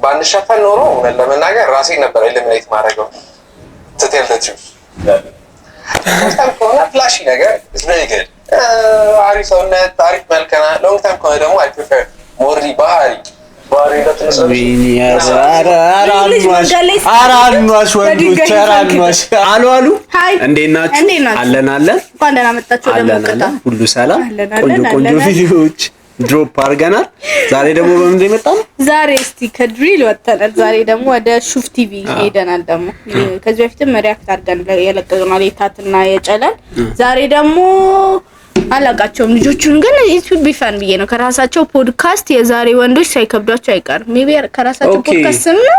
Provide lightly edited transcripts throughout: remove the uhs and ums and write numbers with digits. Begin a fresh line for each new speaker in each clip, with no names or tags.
ባንሸፈን ኖሮ ለመናገር ራሴ ነበር ኤሊሚኔት ማድረገው ትተልተችሁ ከሆነ ፍላሺ ነገር is አሪፍ ሰውነት አሪፍ መልከና ሎንግ ታይም ከሆነ ደግሞ I prefer ሞሪ ባህሪ
አራንዋሽ ወንዶች አራንዋሽ አሉ እንዴት ናችሁ? አለን
እንኳን ደህና መጣችሁ።
ደግሞ ሁሉ ሰላም ቆንጆ ቪዲዮዎች ድሮፕ አድርገናል። ዛሬ ደግሞ በምን የመጣው?
ዛሬ እስቲ ከድሪል ወጣናል። ዛሬ ደግሞ ወደ ሹፍ ቲቪ ሄደናል። ደግሞ ከዚህ በፊትም ሪአክት አድርገን የለቀቅነው የታትና የጨለል ዛሬ ደግሞ አላቃቸውም ልጆቹን ግን it would be fun ብዬ ነው ከራሳቸው ፖድካስት የዛሬ ወንዶች ሳይከብዳቸው አይቀርም። ሜቢ ከራሳቸው ፖድካስት ነው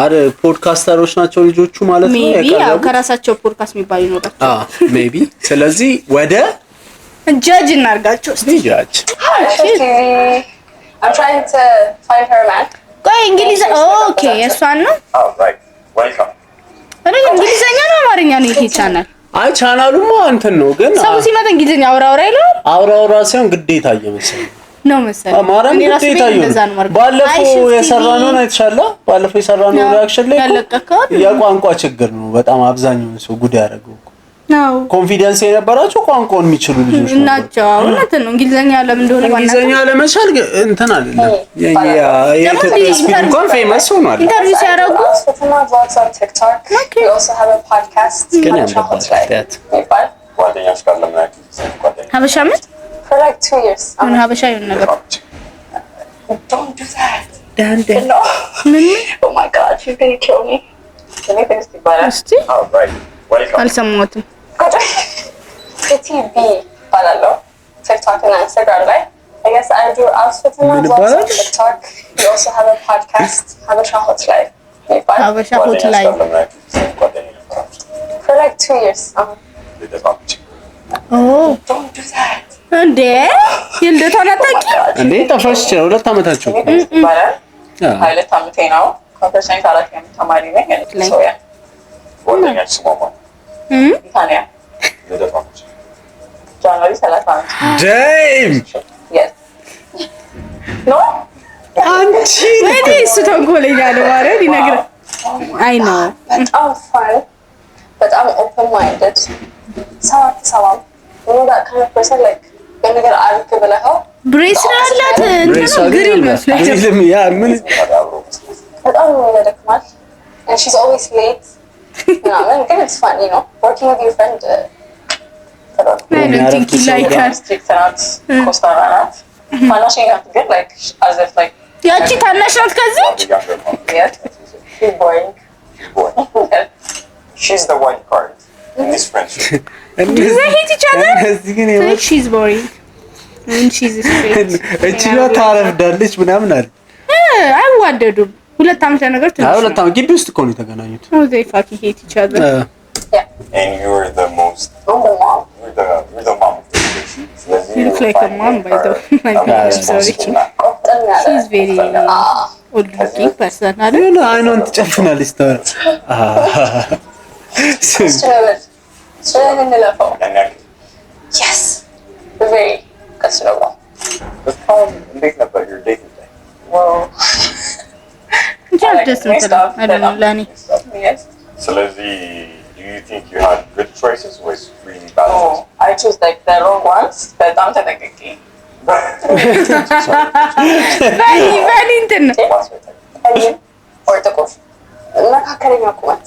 አረ ፖድካስተሮች ናቸው ልጆቹ ማለት ነው።
ሜቢ ያው ከራሳቸው ፖድካስት የሚባል ይኖራቸው
ሜቢ ስለዚህ ወደ
ጃጅ እናርጋቸው እስቲ ጃጅ
I'm trying to find her man.
ቆይ እንግሊዝ ኦኬ እሷን ነው
right welcome
አረ እንግሊዘኛ ነው አማርኛ ነው ይሄ ቻናል
አይ ቻናሉማ እንትን ነው ግን
ሰው ሲመጣ እንግሊዘኛ አውራ ይላል
አውራ ሳይሆን ግዴታ እየመሰለኝ
ነው መሰለኝ
አማራም ግዴታ ይሁን ባለፈው የሰራነውን አይተሻላ ባለፈው የሰራነው ሪአክሽን ላይ የቋንቋ ችግር ነው በጣም አብዛኛው ሰው ጉድ ያደረገው
ነው
ኮንፊደንስ የነበራቸው ቋንቋውን የሚችሉ ልጆች
ናቸው እውነት ነው እንግሊዘኛ ለምን እንደሆነ
እንግሊዘኛ ለመቻል እንትን አይደለም የኢትዮጵያ ስፒክ እንኳን ፌመስ ሆኗል
ኢንተርቪው ሲያደርጉ ሀበሻ ምን
for like 2 years
ምን ሀበሻ ይሆን ነገር
don't do that
ዳንደ
ምን
oh my god she's gonna kill me let me finish the bar
እስቲ
all right welcome
አልሰማሁትም
CTB ባላለው TikTok እና Instagram ላይ I guess I do outfits and vlogs on TikTok you also have a podcast Habesha Hot Life
ሀበሻ ሆት ላይ
for like 2 years
oh
don't do that
እንዴ ይልደታና ታቂ
እንዴ ጠፋሽ ሁለት አመታችሁ
ሁለት አመቴ ነው ኮንፈርሴሽን ታላቅ ተማሪ ነኝ so yeah
ወንደኛ ስሞማ
ታዲያ ጃንዋሪ 30
ዴም
yes no
አንቺ
ወይኔ እሱ ተንኮለኛ ነው ማለት ይነግር አይ ነው
በጣም fun በጣም open minded ሰው you know that kind of person like ነገር አልክ ብለኸው
ብሬስ አላት እንትን ግሪል መስለኝ
ግሪልም ያ ምን
በጣም ይደክማል and she's always late ምናምን ግን it's fun you know working with your friend
I don't think you like her
ኮስታራናት ማናሽን ጋር ግን like as if like
ያቺ ታናሽ ናት ከዚች
she's boring
she's the white card in this friendship
they hate each other
እዚህ ግን
she's boring and she's straight
እቺ ነው ታረፍዳለች ምናምን አለ
አይዋደዱም ሁለት አመት ነገር ትንሽ
ሁለት አመት ግቢ ውስጥ እኮ ነው የተገናኙት
oh they fucking hate each other
and you're the most you're the mom of the relationship
you look like a mom by the way my god I'm sorry she's very old looking person I don't know
አይኗን ትጨፍናለች ታዲያ
yes very questionable
እንዴት ነበር your dating day
wow
just I don't know Lani
yes
ስለዚህ do you think you had good choices or was really bad choices?
I choose like the wrong ones በጣም ተጠንቅቄ
በኒ እንትን
or ጥቁር መካከለኛ ቁመት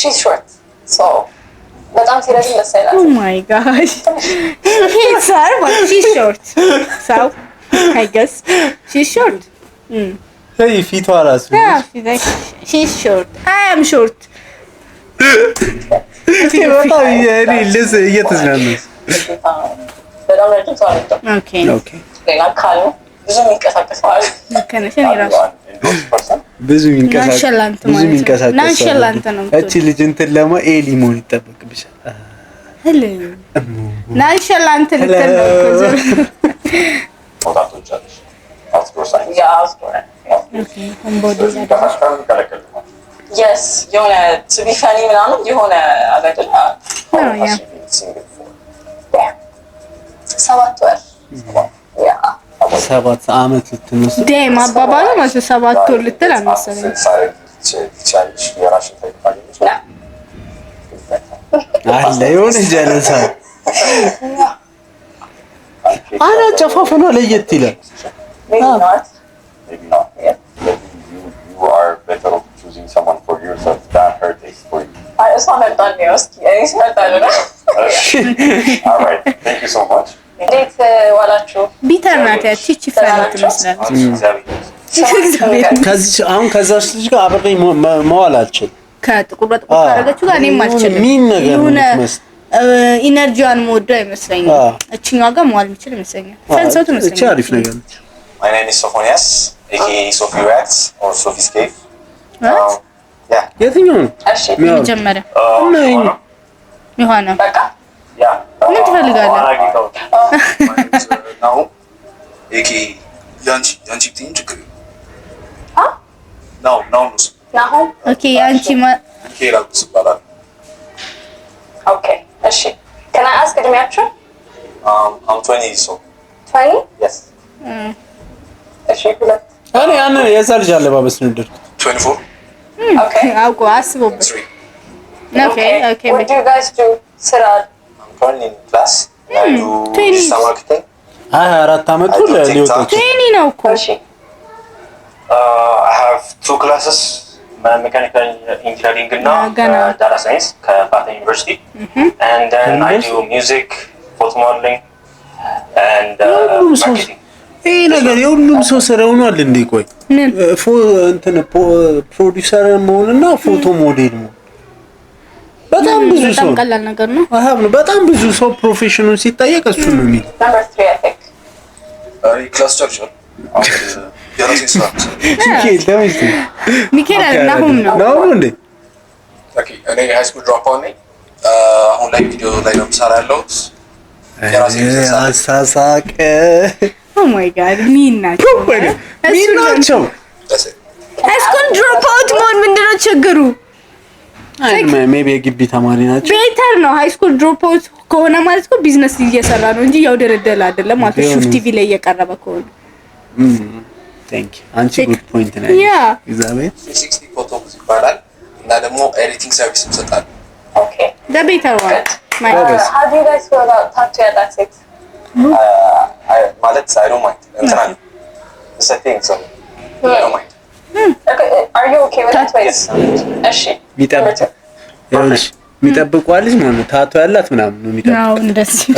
she's short so በጣም ሲረዝም ደስ ይላል
oh my gosh he's her but she's short so I guess she's short
hey ፊቷ ራሱ
she's short I am short
በጣም የኔ ልጅ እየተዝናናች
በጣም ረጅም ሰው አይደለም
ኦኬ
ሌላ ካሉ ብዙ የሚንቀሳቀሰዋል
ከነሽን ይራሱ
ብዙ የሚንቀሳቀስ
ናንሸላንት ነው
እቺ ልጅ እንትን ለማ ኤሊ መሆን ይጠበቅብሻል
ሄሎ ናንሸላንት ልትለው
ወጣቶች አለሽ outdoor science
ያ outdoor
ኦኬ ሆምቦዲ
yes የሆነ to be funny ምናምን የሆነ አገድል
ያ
7 ወር ያ
7 ዓመት ልትነስ
ደም አባባሉ ማለት 7 ወር ልትል አመሰለኝ።
አለ የሆነ ጀለሳ አና ጨፋፈኗ ለየት ይላል።
Maybe not. Yeah. You are better off choosing someone for yourself than her taste for you. I just want to done news. All right. Thank you so much. እንዴት ዋላችሁ?
ቢተር ናት ያቺ ፈራት ትመስላለች።
ከዛች ልጅ ጋር አብሬ መዋል አልችልም።
ከጥቁር በጥቁር ካረገችው ጋር እኔም አልችልም።
ምን ነገር ነው
ኢነርጂዋን ሞዶ አይመስለኝም። እቺኛዋ ጋር መዋል የምችል ይመስለኛል። ፈንሰው ትመስለኛል።
እቺ አሪፍ ነገር ነች።
My name is Sophonias, aka Sophie Reacts or Sophie's Cave.
የትኛው ነው?
እሺ
መጀመሪያ ይሆነ
በቃ
ያ
ምን ትፈልጋለህ?
ናሁ aka ያንቺ ቲም ችግር ነው
ናሁ
ኦኬ አንቺ
ኬላ ይባላል።
ኦኬ እሺ can I ask እድሜያችሁ?
I'm 20 so
20?
yes.
እሺ ሁለት
እኔ ያን የዛ ልጅ አለባበስ ነው እንደርኩት
24.
Okay.
አውቆ አስቦበት
3.
Okay.
What do you guys do? ስራ
I'm currently in class. I do
20.
digital marketing.
24 አመቱ ሊወጣች
ቴኒ ነው እኮ
እሺ
I have 2 classes. Mechanical engineering and data science at Bata University. And then I do music, photo modeling, and marketing.
ይሄ ነገር የሁሉም ሰው ስራው ነው አይደል እንዴ? ቆይ እንትን ፕሮዲዩሰር መሆንና ፎቶ ሞዴል ነው በጣም ብዙ ሰው
ቀላል ነገር ነው።
ነው በጣም ብዙ ሰው ፕሮፌሽኑን ሲጠየቅ እሱ ነው የሚል
number 3 I think
ክላስ ጨርሻለሁ። የራሴን ስራ
ሚካኤል ናሁም ነው
እንዴ?
ኦኬ እኔ ሃይ ስኩል ድሮፕ አውት ነኝ። አሁን ላይ ቪዲዮ ላይ ነው የምሰራው ያለሁት።
አሳሳቀ
ኦ ማይ ጋድ ሚን ናቸው ሃይስኩል ድሮፕ አውት መሆን ምንድነው ችግሩ?
ሜቢ የግቢ ተማሪ ናቸው።
ቤተር ነው ሃይስኩል ድሮፕ አውት ከሆነ ማለት እኮ ቢዝነስ እየሰራ ነው እንጂ ያው ደረደለ አይደለም ማለት ነው። ሹፍ ቲቪ ላይ እየቀረበ ከሆነ
ቴንክ ዩ አንቺ ጉድ ፖይንት ነው ኢዛቤል
360 ፎቶ ይባላል እና ደግሞ ኤዲቲንግ ሰርቪስ እንሰጣለን።
okay
the better one
how do you guys feel about tattoo at that six?
ማለት I don't mind እንትና it's a thing so I don't mind.
Okay, are you okay with that place? እሺ
የሚጠብቁ ልጅ ማለት ነው ታቶ ያላት ምናምን ነው የሚጠብቁ
ነው እንደዚህ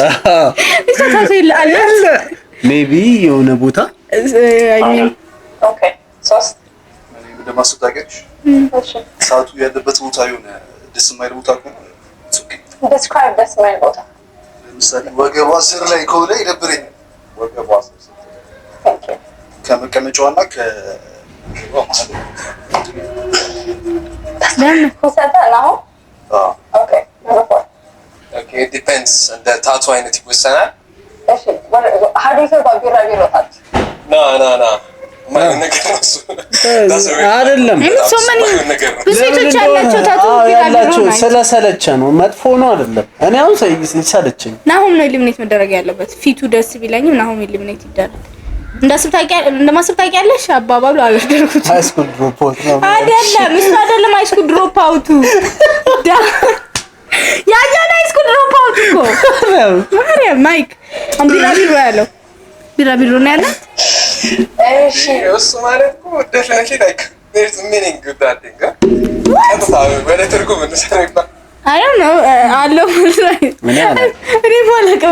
እሱ ታቶ ይላል
ሜቢ የሆነ ቦታ
I mean
okay ሶስት
እንደማስታገች
እሺ
ሳቱ ያለበት ቦታ የሆነ ደስ የማይል ቦታ ነው።
describe this my ቦታ
ለምሳሌ ወገቧ ስር ላይ ከሆነ ይደብረኛል። ወገቧ ስር
thank you
ከመቀመጫውና
ለምን
ሰጣ ነው okay number 4
okay it depends on the tattoo አይነት ይወሰናል።
እሺ how do you feel about ቢራቢሮ tattoo?
no
አይደለም
ብዙዎች ያላቸው ታቶ
ያላቸው ስለሰለቸ ነው መጥፎ ነው አይደለም። እኔ አሁን ሰለቸኝ
ናሁም ነው ኢሊሚኔት መደረግ ያለበት ፊቱ ደስ ቢለኝም ናሁም ኢሊሚኔት ይደረግ እንደማስብ ታውቂያለሽ አባባሉ አላደረኩት
ሃይስኩል ድሮፕ አውት ነው
አይደለም እሱ አይደለም ሃይስኩል ድሮፕ አውቱ ያኛው ሃይስኩል ድሮፕ አውት እኮ ማርያም ማይክ ቢራቢሮ ያለው ቢራቢሮ ነው ያለው
እሺ እሱ ማለት እኮ definitely like there's meaning to that thing ወደ ትርጉም እንሰራይባ
I don't know አለው እኔ ማለት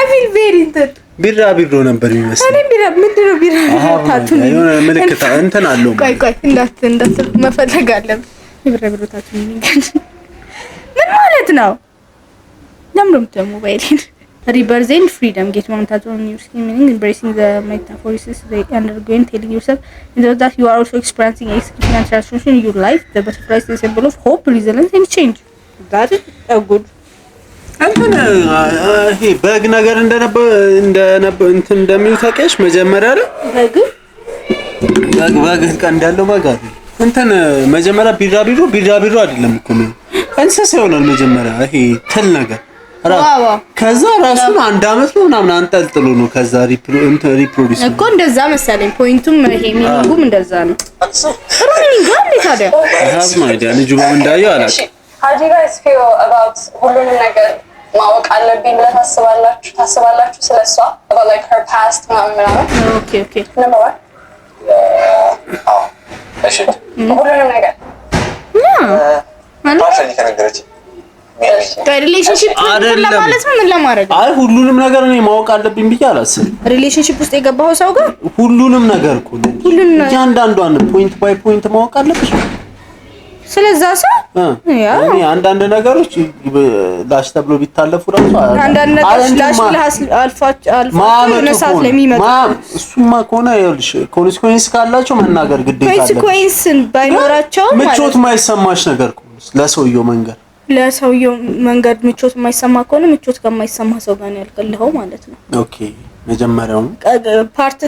I feel very interested
ቢራቢሮ ነበር የሚመስለው
እኔ ምንድነው ቢራቢሮ ታቱ
የሆነ ምልክት እንትን አለው
ቆይ እንዳት መፈለግ አለብን ቢራቢሮ ታቱ ምን ማለት ነው? ለምንም ሞባይልን ሪበርዜንት ፍሪደም ጌት ማውንታት ኦን ዩር ስኪን ሚኒንግ embracing the metamorphosis they undergoing telling yourself that you are also experiencing a significant transformation in your life. The butterfly is a symbol of hope, resilience and change. That is a good
ይሄ በግ ነገር እንደነበር እንትን እንደሚውታቀሽ መጀመሪያ ላይ በግ እንዳለው በግ አይደል እንትን መጀመሪያ ቢራቢሮ አይደለም እኮ ነው እንስሳ ይሆናል መጀመሪያ ይሄ ትል ነገር ከዛ ራሱን 1 አመት ነው ምናምን አንጠልጥሎ ነው ከዛ ሪፕሮዲዩስ
እኮ እንደዛ መሰለኝ። ፖይንቱም ይሄ ሚኒንጉም እንደዛ ነው። ሩኒንግ ጋር ታዲያ
ልጁ እንዳየው አላውቅም።
How do you guys feel about ሁሉንም ነገር ማወቅ አለብኝ ብለህ ታስባላችሁ ስለሷ about like her past ምናምን?
ኦኬ
number 1 ሁሉንም ነገር
ሪሌሽንሺፕ ለማለት ነው። ምን ለማድረግ
አይ ሁሉንም ነገር እኔ ማወቅ አለብኝ ብዬ አላስብም።
ሪሌሽንሺፕ ውስጥ የገባው ሰው ጋር
ሁሉንም ነገር እኮ ነው። እያንዳንዷን ፖይንት ባይ ፖይንት ማወቅ አለብሽ
ስለዛ ሰው
እኔ አንዳንድ ነገሮች ላሽ ተብሎ ቢታለፉ ራሱ
አንዳንድ ነገሮች ላሽ አልፋቸው ነሳት ለሚመጣ
እሱማ ከሆነ ይኸውልሽ ኮንሲኩዌንስ ካላቸው መናገር ግዴታ አለ።
ኮንሲኩዌንስን ባይኖራቸው
ምቾት ማይሰማሽ ነገር ለሰውየው መንገድ ምቾት የማይሰማ ከሆነ ምቾት ከማይሰማ ሰው ጋር ነው ያልቀልኸው ማለት ነው። ኦኬ መጀመሪያው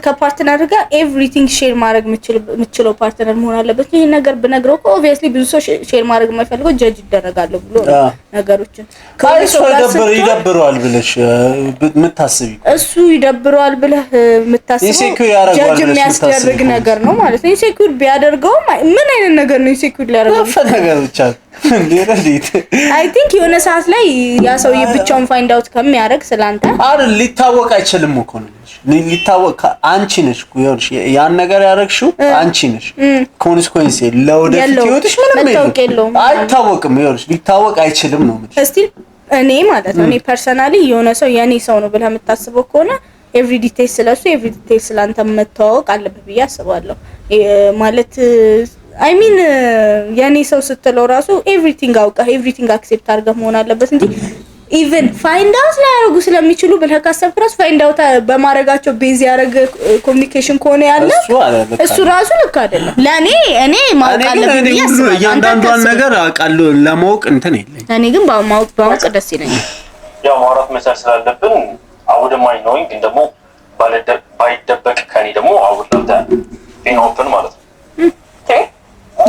ከፓርትነር ጋር ኤቭሪቲንግ ሼር ማድረግ የምችለው ፓርትነር መሆን አለበት። ይሄን ነገር ብነግረው ኦብቪየስሊ ብዙ ሰው ሼር ማድረግ የማይፈልገው ጀጅ ይደረጋል ብሎ ነገሮችን ይደብረዋል ብለሽ የምታስቢ
እሱ ይደብረዋል ብለህ የምታስበው ጀጅ የሚያስደርግ ነገር ነው ማለት ነው። ኢንሴኩር ቢያደርገው ምን አይነት ነገር ነው ኢንሴኩር ሊያደርገው
ነገር ብቻ
አይ ቲንክ የሆነ ሰዓት ላይ ያ ሰውዬ ብቻውን ፋይንድ አውት ከሚያደርግ ስላንተ
አይደል ሊታወቅ አይችልም እኮ ነው። ሊታወቅ አንቺ ነሽ ይኸውልሽ ያን ነገር ያደረግሽው አንቺ ነሽ። ኮንሲኩዌንስ ለወደፊት ህይወትሽ ምንም የለውም አይታወቅም። ይኸውልሽ ሊታወቅ አይችልም ነው ማለት እስቲ
እኔ ማለት ነው። እኔ ፐርሰናሊ የሆነ ሰው የኔ ሰው ነው ብለህ የምታስበው ከሆነ ኤቭሪ ዲቴል ስለሱ ኤቭሪ ዲቴል ስላንተ መተዋወቅ አለብህ ብዬ አስባለሁ። ማለት አይ ሚን ያኔ ሰው ስትለው ራሱ ኤቭሪቲንግ አውቀህ ኤቭሪቲንግ አክሴፕት አድርገህ መሆን አለበት እንጂ ኢቭን ፋይንድ አውት ላያደርጉ ስለሚችሉ ብለህ ካሰብክ ራሱ ፋይንድ አውት በማድረጋቸው ቤዝ ያደረገ ኮሚኒኬሽን ከሆነ ያለ እሱ ራሱ ልክ አይደለም። ለኔ እኔ ማወቅ አለብኝ ብዬ አስባለሁ።
እያንዳንዷን ነገር አውቃለሁ ለማወቅ እንትን የለኝ።
እኔ ግን ባወቅ ደስ ይለኛል።
ያው ማውራት መቻል ስላለብን አውድማኝ ነው ግን ደግሞ ባይደበቅ ከኔ ደግሞ አውርዳታ ቢን ኦፕን ማለት ነው።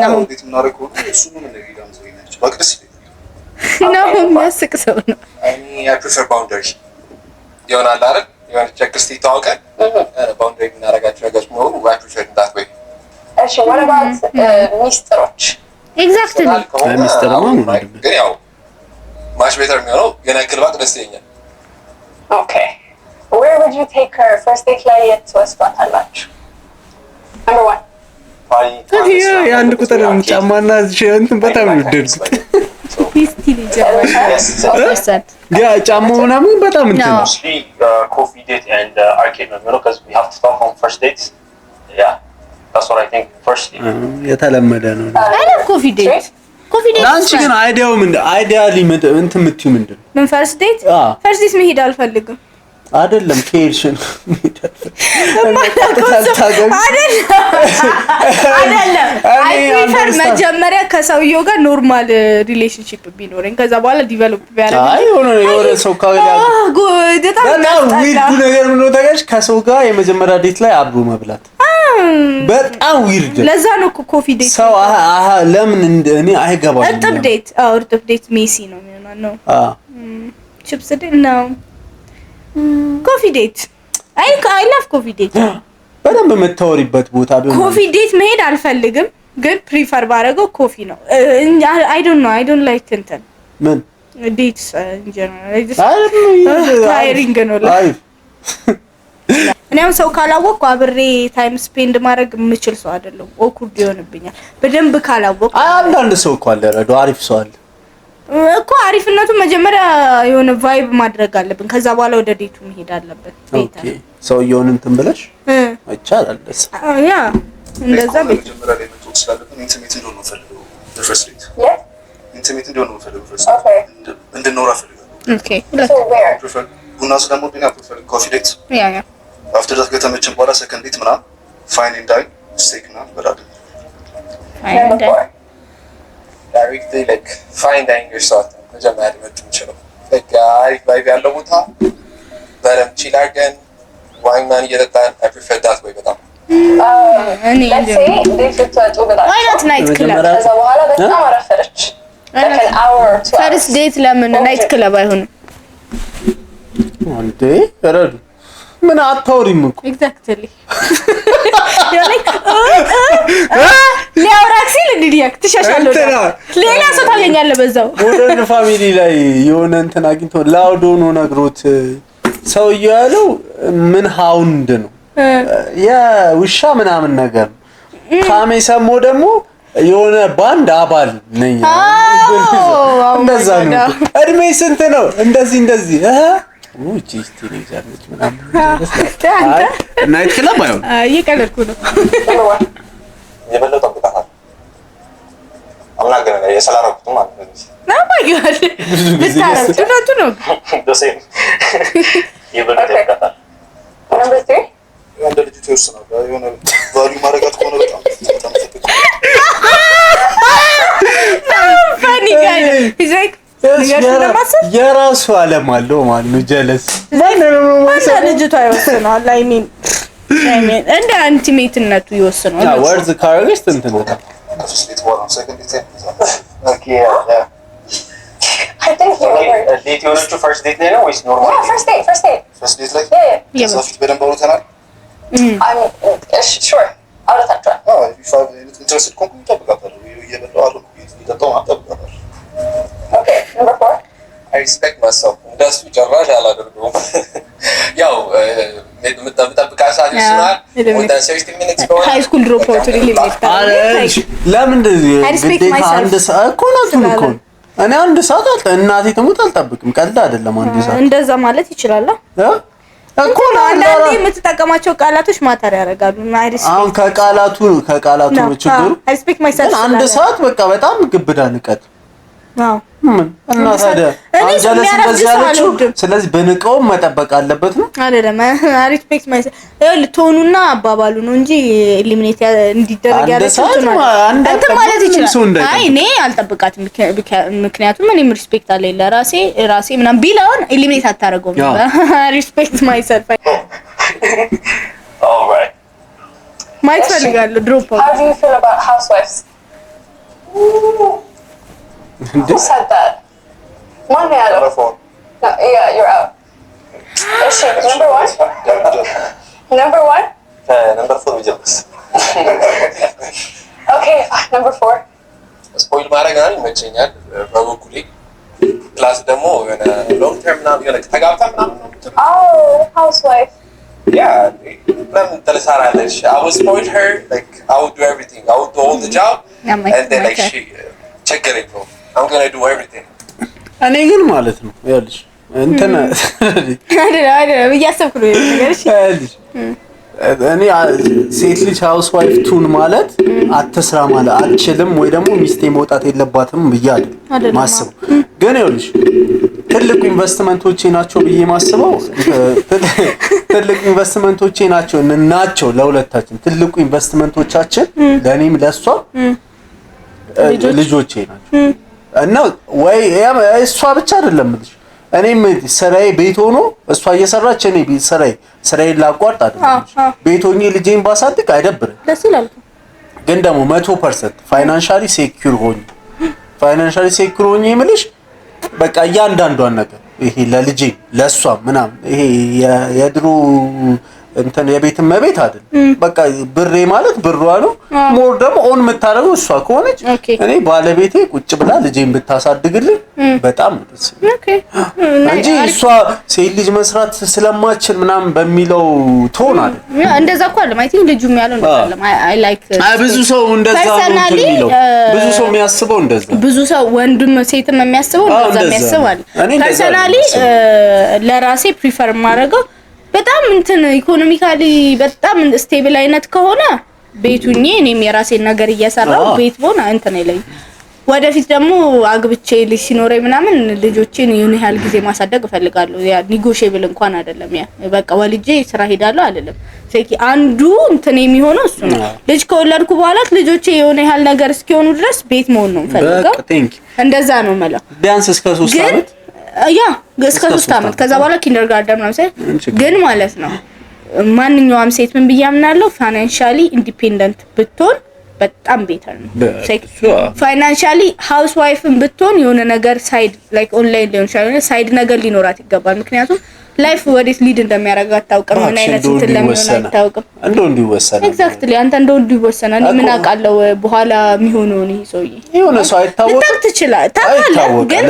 ነው እንዴት እናደርገው እሱ ምን እንደሚለው ነው የሚያስችለው ባክስ
ነው የሚያስቅ ሰው ነው።
I prefer boundary ይሆናል አይደል? የሆነ ቼክሊስት ይታወቃል boundary እናደርጋቸው ነገሮች ነው I prefer that way።
እሺ what about ሚስጥሮች?
ኤግዛክትሊ
ሚስጥር ነው
ግን ያው much better የሚሆነው የናክል ባክ ደስ ይለኛል።
Okay, where would you take her first date ላይ ትወስዷታላችሁ? Number 1
የአንድ ቁጥር ጫማና እንትን በጣም ይወደድኩት ያ ጫማው ምናምን በጣም እንትን ነው።
ኮፊ ዴት ኤንድ አርኬድ ነው የሚለው because we have to talk on first dates. Yeah, that's what I think first date.
የተለመደ ነው።
ኮፊ ዴት
አንቺ ግን አይዲያው አይዲያሊ እንትን የምትይው ምንድን ነው?
ምን ፈርስት ዴት መሄድ አልፈልግም
አይደለም ኬርሽን
አይደለም አይ ፕሪፈር መጀመሪያ ከሰውየው ጋር ኖርማል ሪሌሽንሺፕ ቢኖረኝ ከዛ በኋላ ዲቨሎፕ ቢያደርግ
አይ የሆነ ሰው ካገላ በጣም ዊርድ ነገር ምን ነው ታውቃለሽ? ከሰው ጋር የመጀመሪያ ዴት ላይ አብሮ መብላት በጣም ዊርድ።
ለዛ ነው ኮፊ ዴት
ሰው ለምን እኔ አይገባኝም።
እርጥብ ዴት ሜሲ ነው የሚሆነው ነው ቺፕስ ዴት ነው ኮፊ ዴት አይ ላቭ ኮፊ ዴት
በደንብ የምታወሪበት ቦታ ቢሆን
ኮፊ ዴት መሄድ አልፈልግም ግን ፕሪፈር ባረገው ኮፊ ነው። አይ ዶንት ላይክ እንትን
ምን
ዴትስ ኢን ጀነራል ታይሪንግ ነው ላይ እኔም ሰው ካላወቅኩ አብሬ ታይም ስፔንድ ማድረግ የምችል ሰው አይደለም። ኦኩርድ ይሆንብኛል በደንብ ካላወቅኩ።
አንዳንድ ሰው እኮ አለ ረዶ አሪፍ ሰው አለ
እኮ አሪፍነቱን መጀመሪያ የሆነ ቫይብ ማድረግ አለብን ከዛ በኋላ ወደ ዴቱ መሄድ አለብን።
ኦኬ ሰውየውን እንትን ብለሽ አይቻልም ደስ
ያ እንደዛ
መጀመሪያ ላይ መጥቶ ስላለብን ኢንቲሜት እንደሆነ ነው ፈልገው first date ኢንቲሜት እንደሆነ ነው ፈልገው first እንድንኖር ፈልገው
ኦኬ
prefer ቡና ስለምወድ ነው prefer coffee date
ያ
after that ከተመቸን በኋላ second date ምናምን fine and dine steak ምናምን በላደ
directly like find yourself መጀመሪያ ልመጡ ይችላል like አሪፍ ቫይብ ያለው ቦታ በደምብ ቺል አድርገን ዋይን ማን እየጠጣን I prefer that way በጣም
let's say ዴት ልትወጡ ብላችሁ
why not night club
ከዛ በኋላ በጣም አረፈደች like an hour or 2
ፈርስት ዴት ለምን ናይት ክለብ አይሆንም?
አንዴ ረዱ ምን አታውሪም እኮ
ኤግዛክትሊ ሊያወራክ ሲል እንዲያክ ትሻሻለህ ሌላ ሰው ታገኛለህ በዛው
ሞደርን ፋሚሊ ላይ የሆነ እንትን አግኝቶ ላውድ ሆኖ ነግሮት ሰውዬው ያለው ምን ሃውንድ ነው የውሻ ምናምን ነገር ካሜ ሰሞ ደግሞ የሆነ ባንድ አባል ነኝ እንደዛ ነው እድሜ ስንት ነው እንደዚህ ውጪ ስትሪዛለች ምናምን ናይት ክለብ አይሆን
እየቀለድኩ ነው
የበለጠው ቁጣ አምናገረ የሰላራኩት ማለት ነው
ማይጋል ብታረቱ ነው
ደሴ የበለጠው ቁጣ
Number 3.
አንድ ልጅ ተወሰነ የሆነ ቫልዩ ማረጋት ቆነ በጣም
funny guy he's like
የራሱ ዓለም አለው ማለት ነው ጀለስ
አንተ ልጅቷ ይወስነዋል I mean እንደ አንቲሜትነቱ ይወስነዋል
ያ ወርዝ ካረገስ እንትን ነው
I think you were.
date you to first date there or is normal
Yeah, first date.
ፈርስት ዴት ላይ
Yeah.
ሶፊት በደንብ አውርተናል
I'm sure. Out of touch.
አዎ ኢንትረስትድ ኮንኩ ተበቃታለሁ እየበላው አሉ ይጠጣው አጠብቃታለሁ
Okay, number 4.
I respect myself. እንደሱ ጭራሽ አላደርገውም። ያው የምጠብቃት ሰዓት ይወስናል። ወደ 60 minutes ከሆነ
ሃይ ስኩል ድሮፕ አውት ሊሚት
ለምን እንደዚህ
I respect
ግዴታ
myself.
አንድ ሰዓት እኮ ነው እኮ እኔ አንድ ሰዓት እናቴ ትሙት አልጠብቅም ቀልድ አይደለም አንድ ሰዓት
እንደዛ ማለት ይችላል እኮ አንዳንዴ የምትጠቀማቸው ቃላቶች ማተር ያደርጋሉ
አሁን ከቃላቱ ነው ችግሩ
I respect myself
አንድ ሰዓት በቃ በጣም ግብዳ ንቀት
አዎ
እና ታዲያ አንጀለስ እንደዚህ ያለችው ስለዚህ በንቀው መጠበቅ አለበት ነው
አይደለም ሪስፔክት ማይሰ ልትሆኑና አባባሉ ነው እንጂ ኤሊሚኔት እንዲደረግ ያለችው ነው አንተ ማለት ይችላል አይ እኔ አልጠብቃትም ምክንያቱም እኔም ሪስፔክት አለኝ ለራሴ ምናምን ቢላውን ኤሊሚኔት አታረገውም ሪስፔክት ማይሰልፍ
alright
ማይት ፈልጋለሁ ድሮፕ
How do you feel about housewives? Who said that? One man.
number 4
No, yeah, you're out. Is she number 1? Number 1?
number 4 jealous
Okay, number 4.
ስፖይል ማድረግ ነው ይመቸኛል በበኩሌ ፕላስ ደግሞ የሆነ ሎንግ ተርም ምናምን የሆነ ተጋብታ ምናምን ነው
Oh, housewife.
Yeah, ለምን ትልሳራለች I would spoil her like I would do everything I would do all the job and then like she ችግር የለውም I'm gonna do everything
እኔ ግን ማለት ነው ያልሽ እንትን
አይደለም እያሰብኩ ነው ነገር እሺ
እኔ ሴት ልጅ ሃውስ ዋይፍ ቱን ማለት አትስራ ማለት አልችልም ወይ ደግሞ ሚስቴ መውጣት የለባትም ብያለሁ ማስበው ግን ይኸውልሽ ትልቁ ኢንቨስትመንቶቼ ናቸው ብዬ ማስበው ትልቁ ኢንቨስትመንቶቼ ናቸው ለሁለታችን ትልቁ ኢንቨስትመንቶቻችን ለኔም ለሷ ልጆቼ ናቸው እና ወይ እሷ ብቻ አይደለም ልጅ እኔም ስራዬ ቤት ሆኖ እሷ እየሰራች እኔ ስራዬ ላቋርጥ አይደለም ቤት ሆኜ ልጄን ባሳድግ አይደብርም
ደስ ይላል
ግን ደግሞ 100% ፋይናንሻሊ ሴኩር ሆኜ የምልሽ በቃ እያንዳንዷን ነገር ይሄ ለልጄ ለሷ ምናምን ይሄ የድሮ እንትን የቤት መቤት አይደል በቃ ብሬ ማለት ብሯ ነው ሞር ደግሞ ኦን የምታረገው እሷ ከሆነች እኔ ባለቤቴ ቁጭ ብላ ልጄን ብታሳድግልኝ በጣም ደስ እንጂ እሷ ሴት ልጅ መስራት ስለማችል ምናምን በሚለው ቶን አይደል
እንደዛ እኮ አለ አይ ቲንክ ልጁም ያለው እንደዛ አይ ላይክ
ብዙ ሰው እንደዛ ነው የሚለው ብዙ ሰው የሚያስበው እንደዛ
ብዙ ሰው ወንድም ሴትም የሚያስበው እንደዛ የሚያስባል ፐርሰናሊ ለራሴ ፕሪፈር ማድረገው በጣም እንትን ኢኮኖሚካሊ በጣም ስቴብል አይነት ከሆነ ቤቱኝ እኔም የራሴን ነገር እየሰራው ቤት ቦና እንትን አይለኝ ወደፊት ደግሞ አግብቼ ልጅ ሲኖረኝ ምናምን ልጆችን የሆነ ያህል ጊዜ ማሳደግ እፈልጋለሁ ያ ኒጎሺየብል እንኳን አይደለም ያ በቃ ወልጄ ስራ ሄዳለሁ አይደለም ስለዚህ አንዱ እንትን የሚሆነው እሱ ነው ልጅ ከወለድኩ በኋላ ልጆቼ የሆነ ያህል ነገር እስኪሆኑ ድረስ ቤት መሆን ነው ፈልጋው እንደዛ ነው ማለት
ቢያንስ እስከ 3 አመት
ያ እስከ 3 አመት ከዛ በኋላ ኪንደርጋርተን ነው ግን ማለት ነው ማንኛውም ሴት ምን ብያምናለሁ ፋይናንሻሊ ኢንዲፔንደንት ብትሆን በጣም ቤተር ነው። ፋይናንሻሊ ሃውስ ዋይፍን ብትሆን የሆነ ነገር ሳይድ ላይክ ኦንላይን ሊሆን ይችላል ሳይድ ነገር ሊኖራት ይገባል። ምክንያቱም ላይፍ ወዴት ሊድ እንደሚያደርግ አታውቅም። ምን አይነት እንትን ለምን አታውቅም።
እንደው እንዲወሰን
ኤግዛክትሊ አንተ እንደው እንዲወሰን እኔ ምን አውቃለሁ በኋላ የሚሆነው ነው ሰውዬ
የሆነ ሰው አይታወቅ
ትችላል ታውቃለህ ግን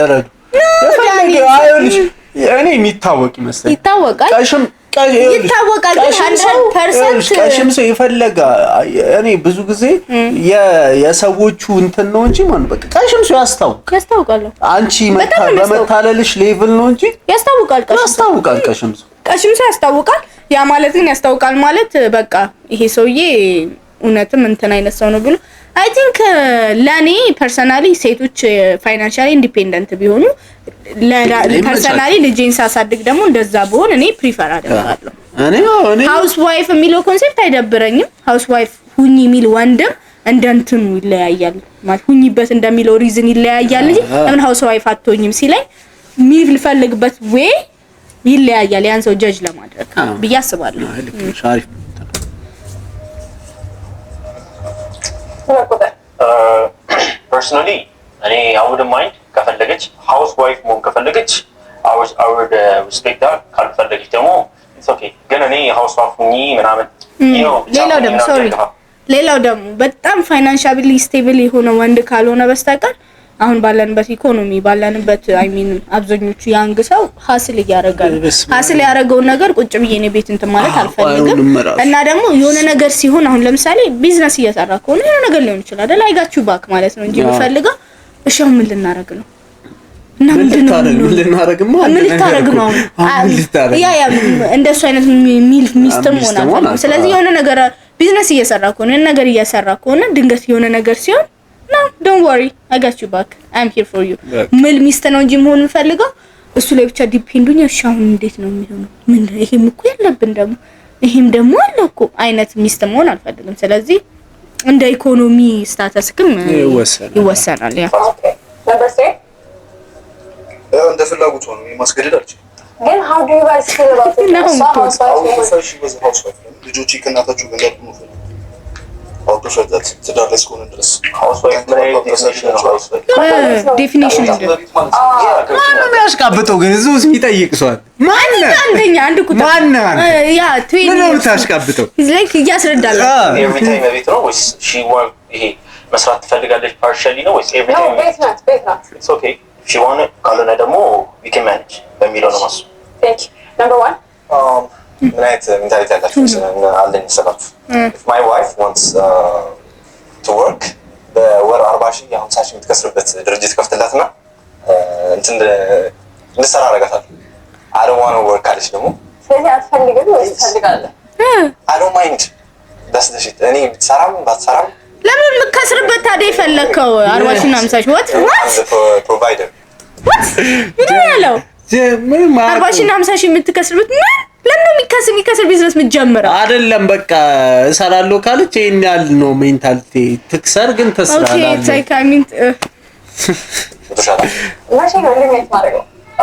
እኔ የሚታወቅ ይመስላል
ይታወቃል ይታወቃል 100%
ቀሽም ሰው ይፈልጋ እኔ ብዙ ጊዜ የሰዎቹ እንትን ነው እንጂ ማን በቃ ቀሽም ሰው ያስታውቃል አንቺ በመታለልሽ ሌቭል ነው እንጂ ያስታውቃል ቀሽም ሰው ያስታውቃል ያ ማለት ግን ያስታውቃል ማለት በቃ ይሄ ሰውዬ እውነትም እንትን አይነት ሰው ነው ብሎ አይ ቲንክ ለኔ ፐርሰናሊ ሴቶች ፋይናንሻሊ ኢንዲፔንደንት ቢሆኑ ፐርሰናሊ ልጄን ሳሳድግ ደግሞ እንደዛ ብሆን እኔ ፕሪፈር አደርጋለሁ። እኔ ሃውስ ዋይፍ የሚለው ኮንሴፕት አይደብረኝም። ሃውስ ዋይፍ ሁኚ የሚል ወንድም እንደንትኑ ይለያያል ማለት ሁኚበት እንደሚለው ሪዝን ይለያያል እንጂ ለምን ሃውስ ዋይፍ አትሆኝም ሲለኝ ሚል ልፈልግበት ወይ ይለያያል ያን ሰው ጀጅ ለማድረግ ብዬ አስባለሁ። ሻሪፍ
personally እኔ I wouldn't mind ከፈለገች ሃውስ ዋይፍ መሆን ከፈለገች I would respect that ካልፈለገች ደግሞ it's okay ግን እኔ ሃውስ ዋይፍ ሁኚ ምናምን
ሌላው ደግሞ በጣም ፋይናንሻሊ ስቴብል የሆነ ወንድ ካልሆነ በስተቀር አሁን ባለንበት ኢኮኖሚ ባለንበት አይ ሚን አብዛኞቹ ያንግ ሰው ሀስል ያደረገው ነገር ቁጭ ብዬ ነው ቤት እንትን ማለት አልፈልግም እና ደግሞ የሆነ ነገር ሲሆን አሁን ለምሳሌ ቢዝነስ እየሰራ ከሆነ የሆነ ነገር ሊሆን ይችላል አይደል አይጋችሁ ባክ ማለት ነው እንጂ በፈልጋ እሺ ምን ልናረግ ነው እና ምን ልናረግ ነው ያ እንደሱ አይነት ሚስትም ሆናል ስለዚህ የሆነ ነገር ቢዝነስ እየሰራ ከሆነ ድንገት የሆነ ነገር ሲሆን No, don't worry. I got you back. I'm here for you. ምል ሚስት ነው እንጂ መሆን ፈልገው እሱ ላይ ብቻ ዲፔንዱኝ አሁን እንዴት ነው የሚሆነው? ምን ይሄም እኮ ያለብን ደግሞ ይሄም ደግሞ አለ እኮ አይነት ሚስት መሆን አልፈልግም። ስለዚህ እንደ ኢኮኖሚ ስታተስክም ይወሰናል። ያ
number 3
እንደ ፍላጎት ነው ማስገደድ አልችልም።
ግን how do you guys feel about it?
ልጆች ከእናታቸው ጋር ነው
ዴፊኒሽን
ማነው ያሽቃብጠው ግን እዚህ ውስጥ የሚጠይቅ ሰው ማን
አንድ ቁጥር
ማን
ያ ትዊን
ነው ታሽቃብጠው
ላይክ ያስረዳል
ኤቭሪ ታይም ቤት ነው ወይስ ሺ ዋን ይሄ መስራት ትፈልጋለች ፓርሻሊ ነው ወይስ ኤቭሪ ታይም
ቤት ናት
ኢትስ ኦኬ ሺ ዋን ካልሆነ ደግሞ we can manage በሚለው ነው ማሱ
thank you number 1
right mentality አለኝ ሰላችሁ if my wife wants to work በወር 40,000 50,000 የምትከስርበት ድርጅት ከፍትላትና እንትን እንድሰራ አደርጋታለሁ I don't want to work ካለች ደግሞ
ስለዚህ አትፈልግም ወይስ ትፈልጋለህ
I don't mind that's the shit እኔ ብትሰራም ባትሰራም
ለምን የምትከስርበት ታዲያ የፈለከው 40,000 50,000 what
provider
ምን ያለው 40,000 50,000 የምትከስርበት ለምን የሚከስር ቢዝነስ ምትጀምረው
አይደለም በቃ እሰራለሁ ካለች ይሄን ያህል ነው ሜንታሊቲ ትክሰር ግን ተስራላለ
ኦኬ ላይክ አይ ሚን
ማሽ ነው ሊሚት ማድረግ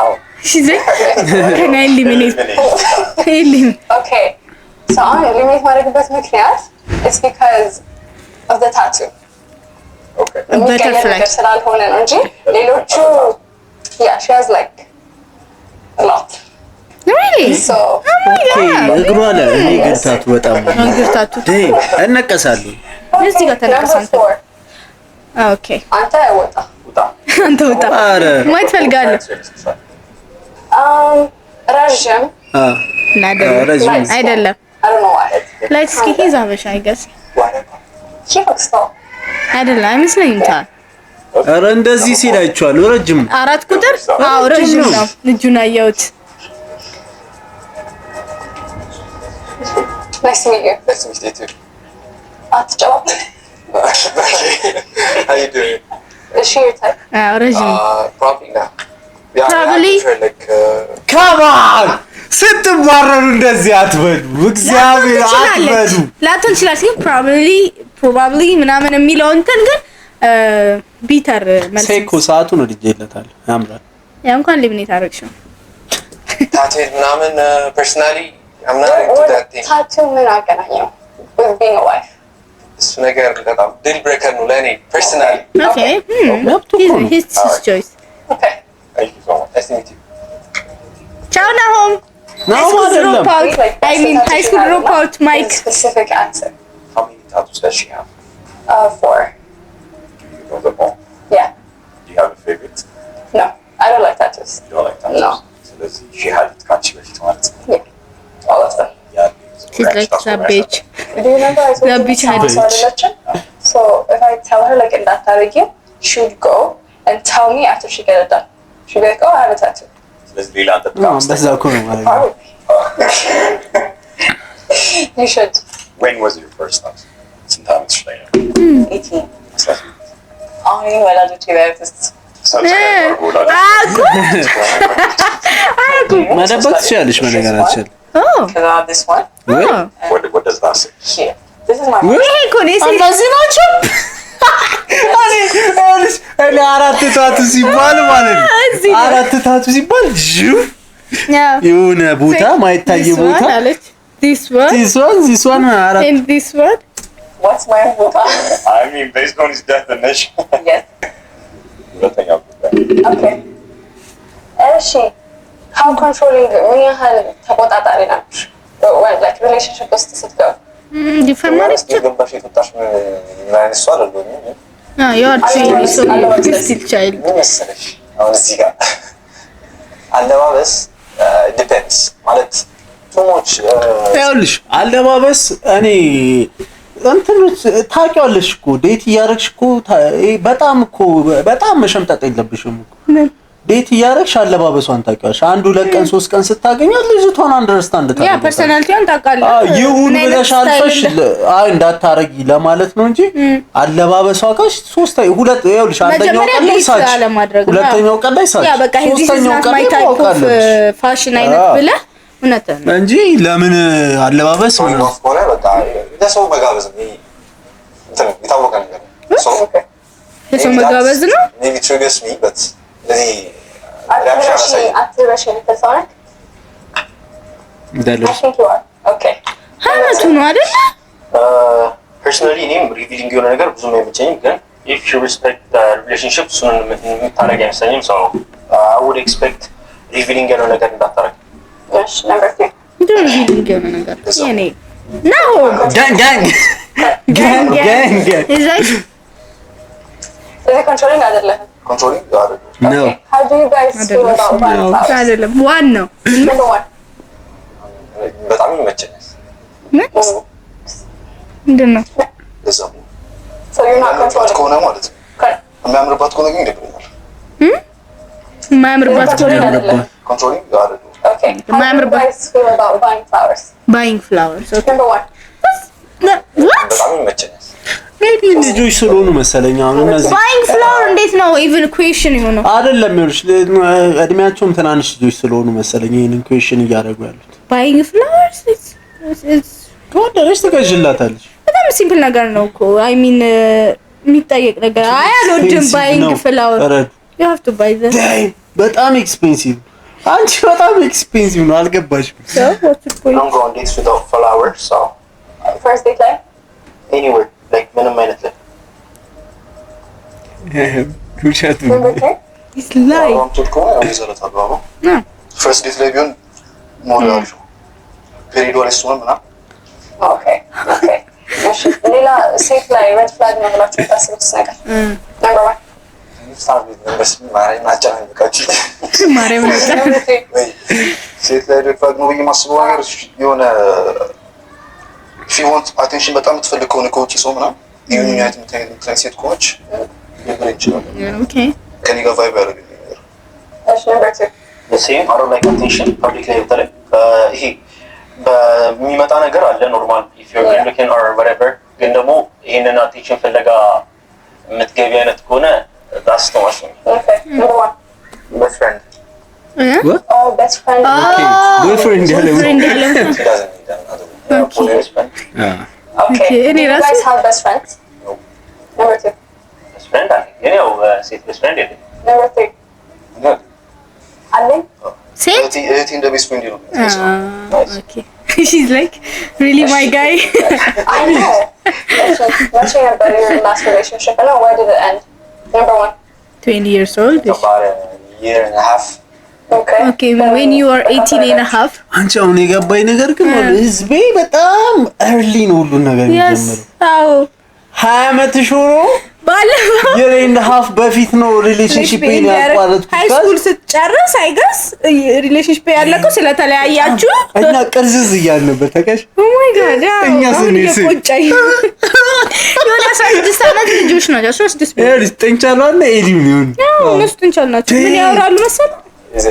አዎ
she's like can I eliminate
okay so I eliminate ማድረግበት ምክንያት it's because of the tattoo
okay
butterfly
ስላልሆነ ነው እንጂ ሌሎቹ yeah she has like a lot
really
so
okay እግሯ ላይ እኔ ግርታቱ በጣም
ግርታቱ
እነቀሳለሁ
እዚህ ጋር ተነቀሳንተ ኦኬ
አንተ ወጣ
አረ
ማይት ፈልጋለሁ
ረጅም
አይደለም
I don't know why
like እስኪ ሂዝ አበሻ I guess
he looks tall
አይደለም አይመስለኝም ታ
አረ እንደዚህ ሲል አይቻለሁ ረጅም
4 ቁጥር አዎ ረጅም ነው እጁን አየሁት
nice to meet you
nice to meet you too
አትጫወት
how you doing
is she your type
ረጅም
probably not
Probably.
come on ስትባረሩ እንደዚህ አትበሉ እግዚአብሔር አትበሉ
ላትን ይችላል ግን probably ምናምን የሚለው እንትን ግን ቢተር መልስ
ሴኮ ሰዓቱ ነው ልጅለታል ያምራል
ያ እንኳን ሊብኔት አረግሽው
ታቴል ምናምን personally I'm not into that thing
tattoo ምን አገናኘው with being a wife
እሱ ነገር በጣም ዲል ብሬከር ነው ለእኔ ፐርሰናሊ።
ኦኬ ሂስ ቾይስ
Okay.
Thank you so much. Nice to meet you.
ቻው ናሆም
ናሆም አይደለም
I mean high school dropout Mike.
Specific answer.
How many tattoos does she have?
4.
Do you know them all?
Yeah.
Do you have a favorite?
No, I don't like tattoos.
You don't like tattoos?
No.
ስለዚህ she had it ካንቺ በፊት ማለት ነው።
Yeah. All of them.
She's like that bitch.
Do you remember I told
That
you
bitch
about
had
Thomas
bitch.
Election? So if I tell her like in that target, she would go and tell me after she get it done. She'd be like, "Oh, I have a tattoo."
ስለዚህ ሌላ አንተ
በዛ እኮ ነው ማለት ነው።
Probably. You should.
When was your first tattoo? ስንት ዓመትሽ ላይ ነው?
18. አሁን ወላጆቼ ቢያዩት
ሰብስክራይብ አድርጉ ወላጆች።
መደበቅ ትችያለሽ በነገራችን
Oh.
because I have this one.
What does that say?
Here. This is my
ይሄ እኮ ነው የሴት
እነዚህ ናቸው። እኔ አራት ታቱ ሲባል ማለት ነው አራት ታቱ ሲባል ጅው የሆነ ቦታ ማይታይ ቦታ
አለች
this one አራት
and this one
What's my ቦታ?
I mean, based on his definition.
Yes.
ሁለተኛው ጉዳይ
Okay. እሺ how controlling ምን ያህል ተቆጣጣሪ ናችሁ? When like relationship ውስጥ ስትገቡ?
ዲፈርማሪች
ገባሽ የወጣሽ ምን አይነት ሰው አይደለሁም።
you are still child
ምን መሰለሽ አሁን እዚህ ጋር አለባበስ ዲፔንድስ ማለት ቱሞች
ይኸውልሽ አለባበስ እኔ እንትኖች ታውቂዋለሽ እኮ ዴት እያደረግሽ እኮ በጣም መሸምጠጥ የለብሽም እኮ ዴት እያደረግሽ አለባበሷን ታውቂዋለሽ። አንድ ሁለት ቀን ሶስት ቀን ስታገኛት ልጅቷን አንደርስታንድ ታደርጋለሽ።
ያ ፐርሰናሊቲውን ታውቃለህ።
ይሁን ብለሽ አልፈሽ እንዳታረጊ ለማለት ነው እንጂ አለባበሷ ጋሽ ሁለት ይኸውልሽ አንደኛው ቀን ላይ ሳች ሁለተኛው ቀን ላይ ሳች
ያ በቃ
ሶስተኛው ቀን ላይ ታውቃለሽ
ፋሽን አይነት ብለህ እውነት ነው
እንጂ ለምን አለባበስ
ሆነ ሆነ በቃ ለሰው መጋበዝ ነው እንትን የታወቀ ነገር ነው።
ሰው መጋበዝ ነው
maybe triggers me but
አትረሺ ተሰዋክ
እንዳለሽ
I think you are. Okay.
ሀመቱ ነው አይደል?
ፐርሰናሊ እኔም ሪቪሊንግ የሆነ ነገር ብዙም አይመቸኝም፣ ግን if you respect the relationship እሱን የምታረግ አይመስለኝም። so I would expect ሪቪሊንግ የሆነ ነገር እንዳታረግ።
Yes, number 3.
ምንድን ነው ሪቪሊንግ የሆነ ነገር? የኔ ነው
ጋንግ
Is it controlling አይደለም?
controlling አይደለም
no
Okay. How do you guys feel about buying flowers?
አይደለም ዋን ነው
Number 1.
በጣም ይመቸኛል።
ምንድን ነው
ለዛ
So you're not controlling.
ከሆነ ማለት ነው
Correct.
የሚያምርባት ከሆነ ግን ይደብረኛል።
የማያምርባት
controlling አይደለም
Okay. How do you
የማያምርባት
guys feel about buying flowers?
ባይንግ ፍላወርስ
Number 1.
what
በጣም ይመቸኛል።
ሜቢ ልጆች ስለሆኑ መሰለኝ አሁን እነዚህ
ባይንግ ፍላወር እንዴት ነው ኢቭን ኩዌሽን የሆነው?
አይደለም ይኸውልሽ እድሜያቸውም ትናንሽ ልጆች ስለሆኑ መሰለኝ ይሄንን ኩዌሽን እያደረጉ ያሉት።
ባይንግ ፍላወርስ
ከወደደች ትገዥላታለች።
በጣም ሲምፕል ነገር ነው እኮ አይ ሚን የሚጠየቅ ነገር አይ አልወድም ባይንግ ፍላወር you have to buy them
በጣም ኤክስፔንሲቭ አንቺ በጣም ኤክስፔንሲቭ ነው አልገባሽም።
so what's the point?
I'm going dates without flowers, so
First date like?
anywhere like ምንም አይነት ላይ
ውሸት ነው።
Number 3.
it's lie
አሁን ከሆነ ያው ይዘለታል አሁን
ነው
ፈርስት ዴት ላይ ቢሆን ሞራል ፔሪድ ወር እሱን ምናምን
Okay. Okay. እሺ ሌላ ሴት ላይ red flag ነው ብላችሁ የምታስቡት ነገር? Number 1.
ማርያም ነው
Number 3.
ሴት ላይ ሬድ ፍላግ ነው ብዬ የማስበው ነገር የሆነ ሺ ዋንት አቴንሽን በጣም የምትፈልግ ከሆነ ከውጭ ሰው ምናምን ዩኒት የምትለኝ ሴት ከሆነች ሊሆን ይችላል።
ኦኬ
ከኔ ጋር ቫይብ ያደርግልኝ ነገር
እሺ number 2.
the same I don't like attention public ላይ በተለይ ይሄ በሚመጣ ነገር አለ ኖርማል if you're good looking or whatever፣ ግን ደግሞ ይሄንን አቴንሽን ፍለጋ የምትገቢ አይነት ከሆነ that's too much for me.
Okay. Number 1.
best friend
Oh, best friend.
ቦይፍሬንድ ያለው
ፍሬንድ ያለው
he doesn't need another
For best friend.
Okay.
Okay,
Do you
any
guys have best friends?
No.
Number 2.
Best friend አለ ግን ያው ሴት best friend የለም።
Number 3. አለኝ?
ሴት
እህቴ እንደ ቤስት ፍሬንድ ነው።
ኦኬ She's like, really my guy?
I know. Mentioning about your last relationship, I know, why did it end? Number 1.
20 years old.
About a year and a half.
Okay, when you are 18 and a half.
አንቺ አሁን የገባኝ ነገር ግን ህዝቤ በጣም early ነው ሁሉ ነገር የሚጀምረው።
አዎ
20 ዓመትሽ ሆኖ
ባለፈው
year and a half በፊት ነው ሪሌሽንሺፕ ያቋረጥኩት።
ሃይ ስኩል ስትጨርስ አይገስ ሪሌሽንሺፕ ያለቀው ስለተለያያችሁ
እና ቅርዝዝ እያልን ነበር ተቀሽ።
ኦ ማይ ጋድ
እኛ ስንሄድ
ቆጫይ የሆነ 16 ዓመት ልጆች ናቸው 16
ኤሪስ ጠንቻለውና ኤዲም ነው
እነሱ ጠንቻላችሁ ምን ያወራሉ መሰለህ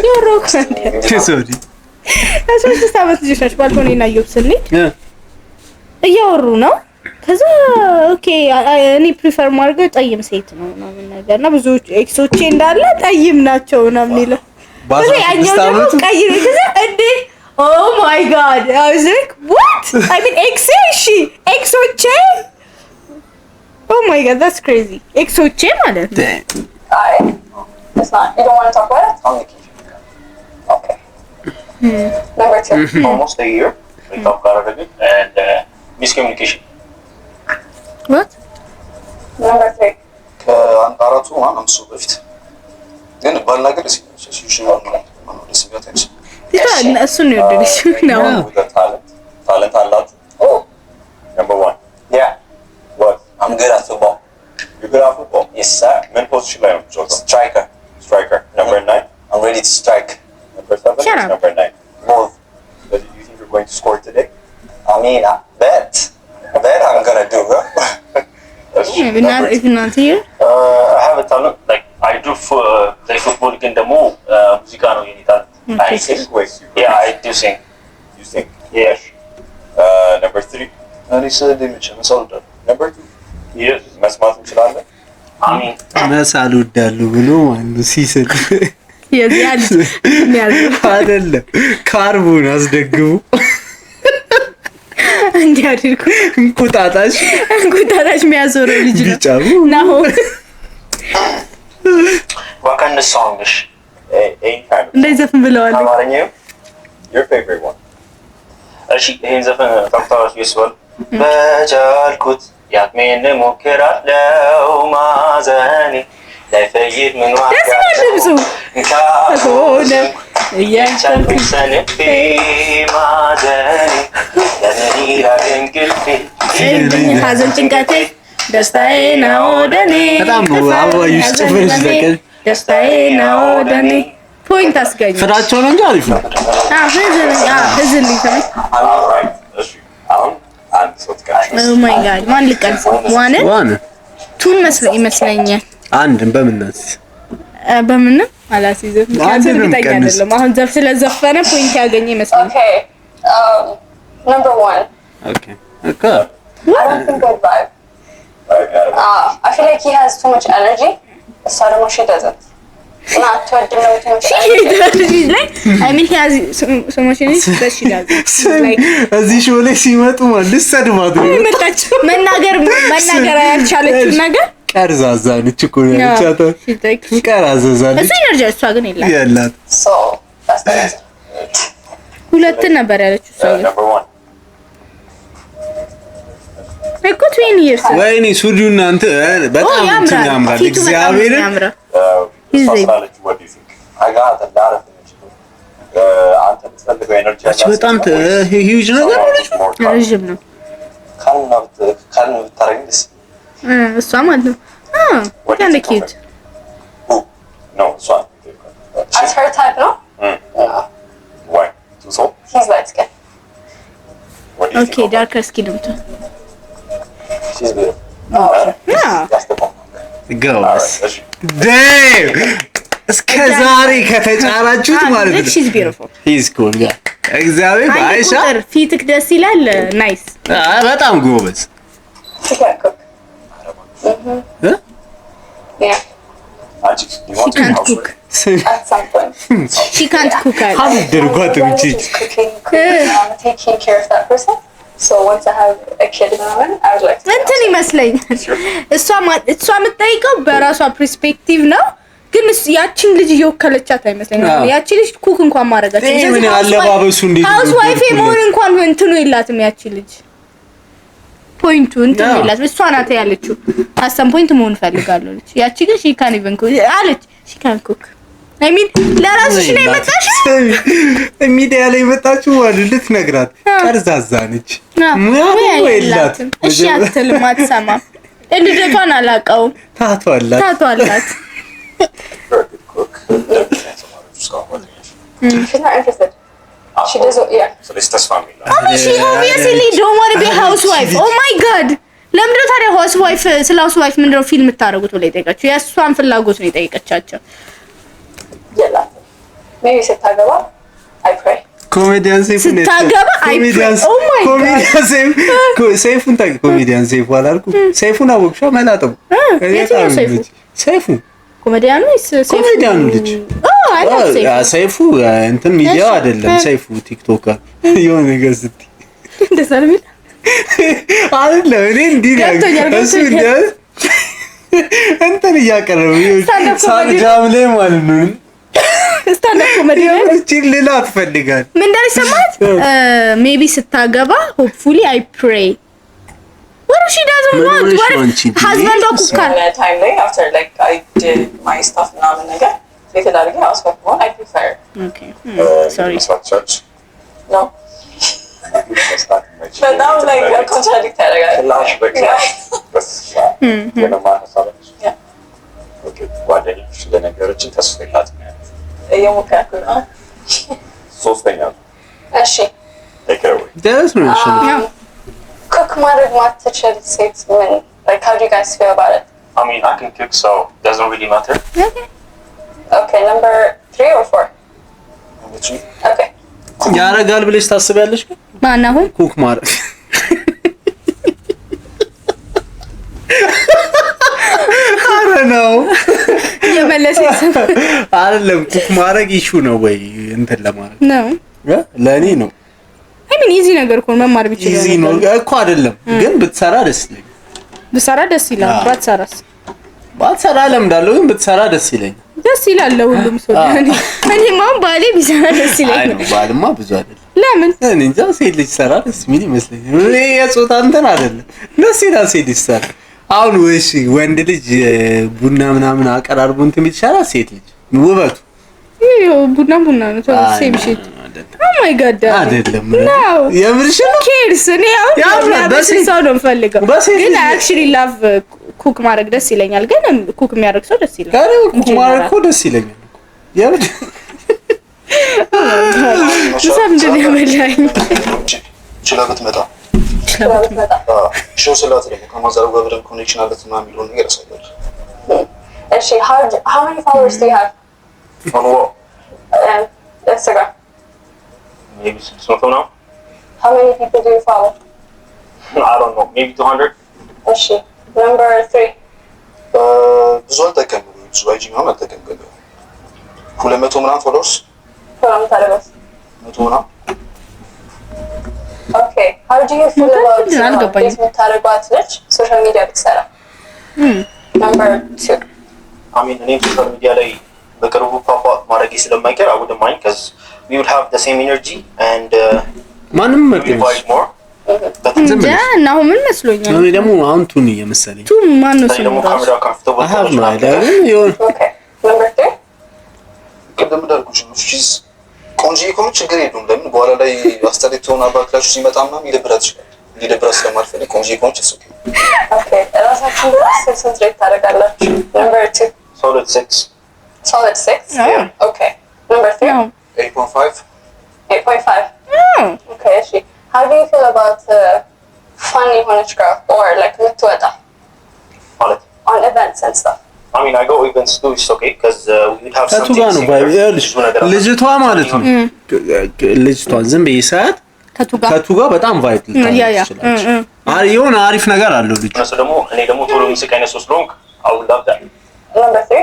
ያወራው
ከሶዲ
16 ዓመት ልጆች ናቸው ባልኮኔና ዮብ ስንሄድ እያወሩ ነው ከዛ ኦኬ እኔ ፕሪፈር ማድረግ ጠይም ሴት ነው ምናምን ነገር እና ብዙ ኤክሶቼ እንዳለ ጠይም ናቸው ምናምን ይላል ባዛ ያኛው ደግሞ ቀይ ነው ከዛ እንዴ ኦ ማይ ጋድ I was like what I mean ኤክሶቼ oh my god that's crazy ኤክሶቼ ማለት ነው
It's not. You don't want to talk about it?
On vacation.
Okay. Number 2.
Almost a year. We talked about it and miscommunication.
what
Number 3.
ከአንጣራቱ ማን አምሱ በፊት ግን ባልናገር ሲሽን ነው ደስቢያተንስ
ይታና እሱ ነው የወደደችው ነው
talent አላት oh number 1 yeah what I'm good at football you're good at football yes sir main position ላይ ነው striker number 9 I'm ready to strike number 7 is number 9 both do you think you're going to score today I mean I bet I'm gonna do
if not here
I have a talent like I do play football ግን ደግሞ ሙዚቃ ነው የኔ talent I sing yeah I do sing you sing yes number 3 እኔ ስለደምች መሰልደ number 2 yes መስማት እንችላለን አሜን
መሳሉ ወዳሉ ብሎ ማን ሲሰድ
የዚያል
አይደለም ካርቦን አስደግሙ
እንዲያድርኩ
እንቁጣጣሽ
የሚያዞረው ልጅ ነው
what kind of song is any kind of
እንደዘፍን ብለዋል
አማርኛው your favorite one እሺ ይሄን ዘፈን ታውቃላችሁ ይስዋል በጃልኩት ያቅሜን ሞክራለው ማዘኔ ላይፈይድ ምን
ደስ ካሆነም
እያንቻልኩኝ ሰንፌ ማዘኔ ለመኒራ እንቅልፌ
ሀዘን ጭንቀቴ ደስታዬ ነው ወደኔ
በጣም ነው አባዩስ ጭፍር ስለቀል
ደስታዬ ነው ወደኔ ፖይንት አስገኘ
ፍራቸው ነው እንጂ አሪፍ ነው ህዝልኝ ተመኝ ኦ ማይ ጋድ ማን ልቀንስ ዋን ቱን ይመስለኛል አንድም በምንናስ
በምንም አላሲዘም ካንተ ልጠኛ አይደለም አሁን ዘፍ ስለዘፈነ ፖይንት ያገኘ ይመስለኛል
Okay. Number 1.
Okay.
I don't think good vibe. I feel like he has too much energy. So I don't know she doesn't. Not to know too much energy.
like I mean he has so much energy but she doesn't like
እዚህ ሾው ላይ ሲመጡ ማለት ሰድማት ነው
መጣችሁ መናገር ያልቻለችው ነገር
ቀርዛዛ ነች እኮ ያቻታ ቀራዛዛለች
እሱ ኢነርጂ እሷ ግን
የላት
So that's the answer.
ሁለት ነበር ያለችው እሷ ግን
number 1
እኮ 20 years
ወይኔ ሱሪው እናንተ በጣም ያምራል እግዚአብሔር
what do you think I got a lot of energy አንተ የምትፈልገው ኤነርጂ አለ
በጣም ሂውጅ ነገር
ረጅም ነው
ካልን ብታረግስ
እሷ ማለት ነው kind of cute
no እሷ
That's her type, no?
why so
He's light skin.
what do you
okay darker skin ነው
she's beautiful
yeah
that's the point
ጎስ ዴም እስከዛሬ ከተጫራችሁት ማለት ነው
she's beautiful
he's cool guy እግዚአብሔር አይሻ
ፊትክ ደስ ይላል ናይስ
በጣም ጎበዝ
She can't cook. Yeah.
you want
she can't cook
At some point.
she can't cook
አድርጓት እንጂ
She's cooking, taking care of that person. So once I have a kid in a moment, I would like to.
እንትን ይመስለኛል እሷ የምትጠይቀው በራሷ ፐርስፔክቲቭ ነው ግን ያቺን ልጅ እየወከለቻት አይመስለኝም። ያቺ ልጅ ኩክ እንኳን ማረጋች
ምን ያለባበሱ እንዴት
ሃውስ ዋይፍ መሆን እንኳን እንትኑ የላትም ያቺ ልጅ ፖይንቱ እንትን የላትም። እሷ ናት ያለችው አሰም ፖይንት መሆን ፈልጋለሁ አለች። ያቺ ግን she can even cook አለች she can cook I mean ለራስሽ ነው የመጣሽው
ሚዲያ ላይ የመጣችው አይደል ነግራት ቀርዛዛ ነች ምን የላትም
እሺ አትልም አትሰማም ልደቷን አላውቀውም
ታቷ አላት
She's not interested. She doesn't. Yeah.
So this is family.
She obviously don't want to be a housewife. Oh my god. ለምንድነው ታዲያ housewife ስለ housewife ምንድነው ፊልም ታረጉት ብለ ይጠይቃችሁ? የእሷን ፍላጎት ነው ይጠይቀቻቸው።
Yeah. Maybe ስታገባ I pray.
ኮሜዲያን ሴፍ ነው
ስታገባ I pray. Oh my god.
ኮሜዲያን ሴፉን ታውቂ? ኮሜዲያን ሴፍ አላልኩ? ሴፉን አወቅሽው? መላጠው ሴፉ ኮሜዲያኑ
ኮሜዲያኑ
ልጅ ሰይፉ እንትን ሚዲያ አይደለም ሰይፉ ቲክቶከር የሆነ ነገር ስትይ
እንደዛ ነው የሚል
አይደለም እኔ እንዲህ ነው እሱ እንትን እያቀረበ ሳንጃም ላይ ማለት ነው
ስታንዳፕ ኮሜዲ
ሌላ ትፈልጋል
ምን እንደሰማት ሜቢ ስታገባ hopefully I pray what she doesn't want what husband of cook
time like after like I did my stuff now and again later that again I was like well I prefer
okay sorry
church
no but now like a contradictory yeah
okay ጓደኞች ለነገሮችን ተስፈላት ነው
እየሞከርኩ ነው
ሶስተኛ
እሺ
take it away
ደስ ነው እሺ
cook ማድረግ ማትችል ሴት ምን like how do you guys feel about it
I mean I can cook so it doesn't really matter
okay number 3 or 4
number 3
okay
ያረጋል ብለሽ ታስቢያለሽ
ማን አሁን
ኩክ ማድረግ አረ ነው
የመለሰ
አይደለም ኩክ ማድረግ ኢሹ ነው ወይ እንትን ለማድረግ
ነው
ለኔ ነው
I mean easy ነገር እኮ መማር ቢችል
ኢዚ ነው እኮ አይደለም ግን ብትሰራ ደስ ይለኛል
ብትሰራ ደስ ይላል
ባትሰራ ለምዳለው ግን ብትሰራ ደስ ይለኛል
ደስ ይላል ለሁሉም ሰው እኔ ማን ባሌ ቢሰራ ደስ ይለኛል
አይ ነው ባልማ ብዙ አይደለም
ለምን
እኔ እንጃ ሴት ልጅ ሰራ ደስ የሚል ይመስለኛል እኔ የጾታ እንትን አይደለም ደስ ይላል ሴት ልጅ ሰራ አሁን ወይስ ወንድ ልጅ ቡና ምናምን አቀራርቡ እንትን ይችላል ሴት ልጅ ውበቱ
ቡና ነው ሴም ሺት Oh my god
አይደለም
no
የምርሽ ነው
ኬርስ እኔ አሁን በሰው ነው ፈልገው ግን actually love ኩክ ማድረግ ደስ ይለኛል ግን ኩክ የሚያደርግ ሰው ደስ ይላል
ኩክ ማድረግ እኮ ደስ ይለኛል የምር
ምንድን ነው ያመላኝ
ችለበት መጣ ሾው ስላት ደግሞ ከማዘሩ ጋር በደንብ ኮኔክሽን አለት ምናምን የሚለውን ነገር ያሳያል
እሺ how many followers do you have
on what
Instagram
maybe 600 now
how many people do you follow
I don't know maybe 200
እሺ number 3
ብዙ አልጠቀምም ብዙ አይጂ ምናምን አልጠቀምም 200 ምናምን ፎሎወርስ
ሰላም ታደርጋለህ
100 ምናምን
okay how do you feel about this የምታደርጓት ልጅ ሶሻል ሚዲያ ብትሰራ number 2
I mean እኔም ሶሻል ሚዲያ ላይ በቅርቡ ፓፓ ማድረግ ስለማይቀር I wouldn't mind because we would have the same energy and
ማንም
invite more
እና አሁን ምን መስሎኛል
እኔ ደግሞ አሁን ቱኒ የመሰለኝ
ቱ ማን ነው
ደግሞ ካሜራ comfortable
አሃ ማለት ይሁን
okay number 3
ቅድም እንዳልኩሽ ነው ሺዝ ቆንጆ ይኮን ችግር የለውም ለምን በኋላ ላይ አስተዳደግ ሆና ባክላሽ ሲመጣ ምናምን ይደብራት ይችላል ሊደብራት ስለማልፈልግ ቆንጆ ይኮን እሱ
okay ራሳችሁ ኮንሰንትሬት ታደርጋላችሁ number 2
solid 6
yeah okay number 3
8.5
okay she how do you feel about funny honest girl or like ምትወጣ on events and stuff
I mean I go events too it's okay because we would have
something to say ልጅቷ ማለት ነው ልጅቷ ዝም በይሳት ከቱጋ በጣም ቫይት ልታደርግ የሆነ አሪፍ ነገር አለው ልጅ
እሱ ደግሞ እኔ ደግሞ ቶሎ ሙዚቃ አይነት ስለሆንኩ I would love that
number 3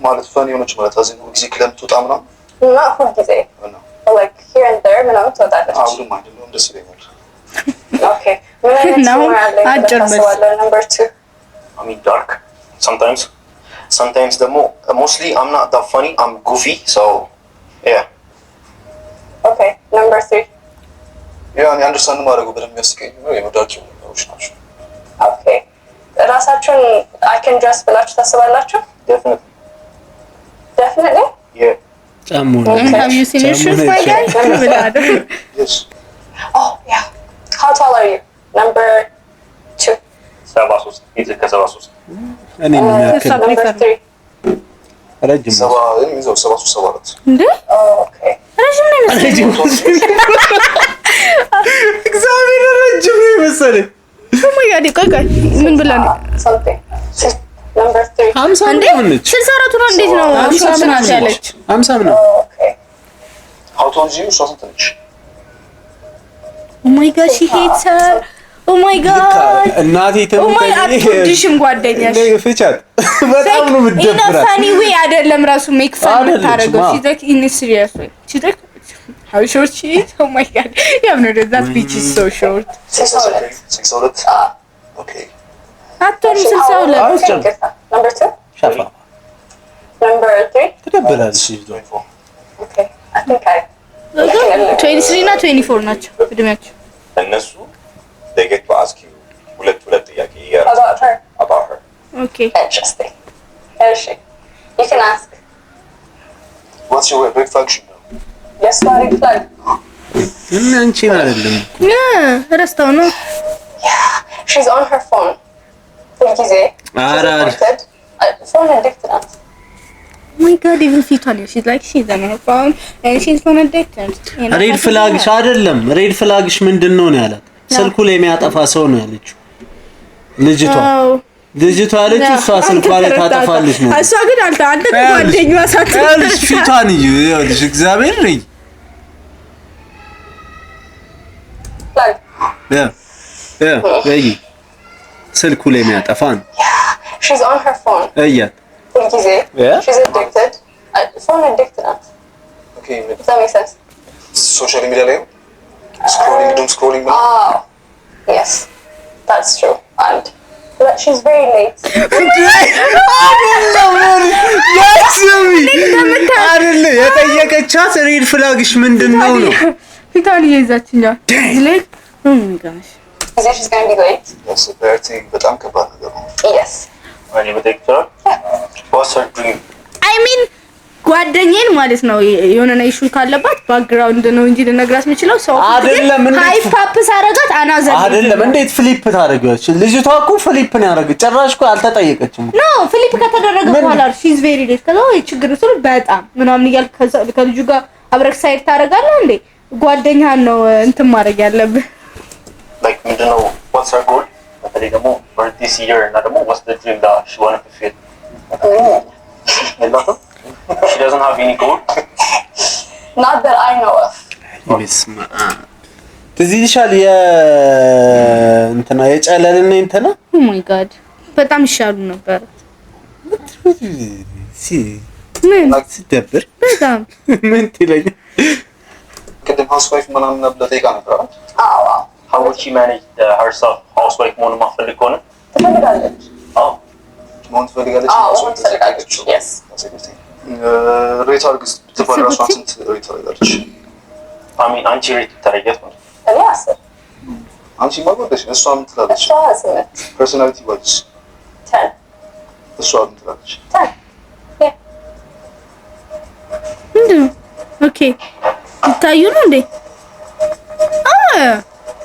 ማለት ፈን የሆነች ማለት አዘን ጊዜ ክለም ትወጣ ምናምን
እና ሁሉ ጊዜ like here and there ምናምን ትወጣለች
አሁንም አይደለም ደስ ይለኛል
okay ምን አይነት ነው አጭር
መልስ
number 2
I mean dark sometimes sometimes mostly I'm not that funny, I'm goofy, so yeah.
Okay, number 3.
ያኔ አንደርስታንድ ማድረጉ በደንብ የሚያስቀኝ ነው የምወዳቸው ነገሮች ናቸው።
Okay. ራሳችሁን I can dress ብላችሁ ታስባላችሁ? Definitely?
Yeah.
Have you seen his shoes, my guy?
Yes.
Oh, yeah. How tall are you? Number 2.
73 ሜትር ከ73
እኔ ምን ያክል
Number 3.
ረጅም ነው።
73
እንዴ?
Oh, okay.
ረጅም ነው
ረጅም እግዚአብሔር ረጅም ነው መሰለኝ።
Oh my god, ቆይ ምን ብላ ነው?
Something. Number 3.
50
እንዴ?
ነው ነች
64 ነው እንዴት ነው?
50
ናት ያለች
50 ነው።
Oh, okay.
How tall is you? እሷ ስንት ነች?
Oh my god, she hates her. Oh my god.
እናቴ
Oh my god, አትወድሽም ጓደኛሽ።
ፍቻት በጣም ነው
in a
የምትደብራት።
funny way አይደለም ራሱ make fun
አይደለችም፣
የምታደርገው።
አዎ።
She's like in a serious way. She's like how short she is. Oh my god. You have no idea that bitch is so short.
62. Okay.
አትወድም 62
አውጭም
Number 2.
ሻፋ
Number 3.
ትደብራለች ይዞ
24.
Okay. I think I
23 እና 24 ናቸው እድሜያቸው።
እነሱ they get to ask you ሁለት ጥያቄ
about her.
about her.
Okay.
Interesting. Where is she? You can ask.
What's your red function now?
Yes, red flag.
እና አንቺን አይደለም
ረስተው ነው።
Yeah. She's on her phone. ሁልጊዜ
ኧረ
phone addicted ናት።
Oh my god, even ፊቷን she's like she's on her phone and she's phone addicted.
ሬድ ፍላግሽ አይደለም ሬድ ፍላግሽ ምንድነው ነው ያላት። ስልኩ ላይ የሚያጠፋ ሰው ነው ያለችው ልጅቷ ያለችው እሷ ስልኳ ላይ ታጠፋለች ነው።
እሷ ግን አንተ ጓደኛዋ ሳትልሽ
ፊቷን ይኸውልሽ እግዚአብሔር ነኝ
Flag.
ወይ ስልኩ ላይ የሚያጠፋ ነው።
She's on her phone.
እያት
ሁልጊዜ she's addicted. Phone addicted ናት.
Okay.
Does that make sense?
ሶሻል ሚዲያ ላይ ስክሮሊንግ
Oh, yes, that's true. And she's very late.
አይደለ የጠየቀቻት ሬድ ፍላግሽ ምንድነው ነው
ፊቷን ይዛችኛል like oh my gosh.
Is it she's going to be late?
በጣም ከባድ ነገር ነው።
Yes.
እኔ በቴክቶክ what's her dream?
I mean ጓደኛዬን ማለት ነው የሆነ ነው ኢሹ ካለባት ባክግራውንድ ነው እንጂ ልነግራት የምችለው ሰው
አይደለም እንዴ
ሃይ ፓፕ ሳረጋት አናዘር
አይደለም እንዴት ፍሊፕ ታደርጊዋለሽ? ልጅቷ እኮ ፍሊፕ ነው ያደረገች። ጭራሽ እኮ አልተጠየቀችም።
ኖ ፍሊፕ ከተደረገ በኋላ she's very late ከዛ ችግር ስለ በጣም ምናምን እያልክ ከልጁ ጋር አብረክ ሳይድ ታደርጋለህ እንዴ? ጓደኛህን ነው እንትን ማድረግ ያለብህ።
like ምንድነው what's her goal? በተለይ ደግሞ for this year እና ደግሞ what's the dream that she want to fulfill? She doesn't have any goal.
Not that I know of.
ይስማ ትዝ ይልሻል እንትና የጨለልና እንትና
oh my god በጣም ይሻሉ ነበር። ምን
ሲደብር
በጣም
ምን ትለኝ
ቅድም ሃውስዋይፍ ምናምን ነበር ጠይቃ ነበር።
How would she manage herself? Housewife መሆን ማፈልግ ከሆነ
ትፈልጋለች።
መሆን ትፈልጋለች።
መሆን ትፈልጋለች። Yes.
ሬት አድርግስ ትባል ራሷን ስንት ሬት አድርጋለች?
I mean አንቺ ሬት ታረጋት ማለት
እኔ 10
አንቺ ማጎደሽ እሷ ምን ትላለች?
እሷ 8
ፐርሰናሊቲ ዋይዝ
10
እሷ ምን ትላለች?
10 Yeah.
ምንድነው? ኦኬ ታዩ ነው እንዴ?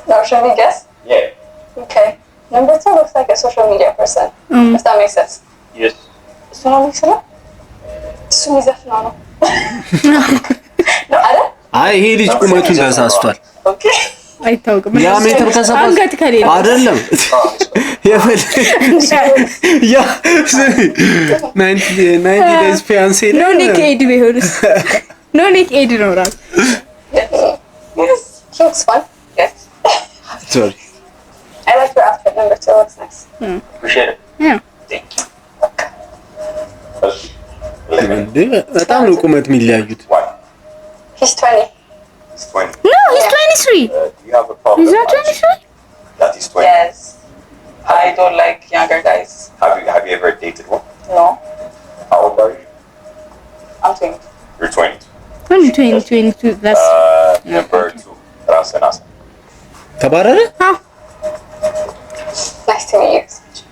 Now should we guess?
Yeah.
Okay. Number 2 looks like a social media person. If that makes sense.
Yes.
እሱ ነው የሚመስለው? እሱ የሚዘፍነው ነው። አይደል?
አይ ይሄ ልጅ ቁመቱን ተሳስቷል።
Okay.
አይታወቅም።
ያ ሜትር ከሰፋ
አንገት ከሌለ
አይደለም የፈል ያ 90 days fiance
ኖ ኔክ ኤድ ቢሆንስ ኖ ኔክ ኤድ ነው ራሱ
Yes. He looks fun. Yes.
sorry
I like your outfit. Number 2 looks nice.
Appreciate it.
Yeah.
Thank you.
እንዴ በጣም ነው ቁመት የሚለያዩት።
Why?
He's 20.
He's 20.
No, he's 23.
Do you have a problem?
He's not 23?
That he's 20.
Yes. I don't like younger guys.
Have you ever dated one?
No.
How old are you?
I'm 20.
You're 20.
22 that's
Number 2. ራስን አሳ
ተባረረ?
Nice to meet you.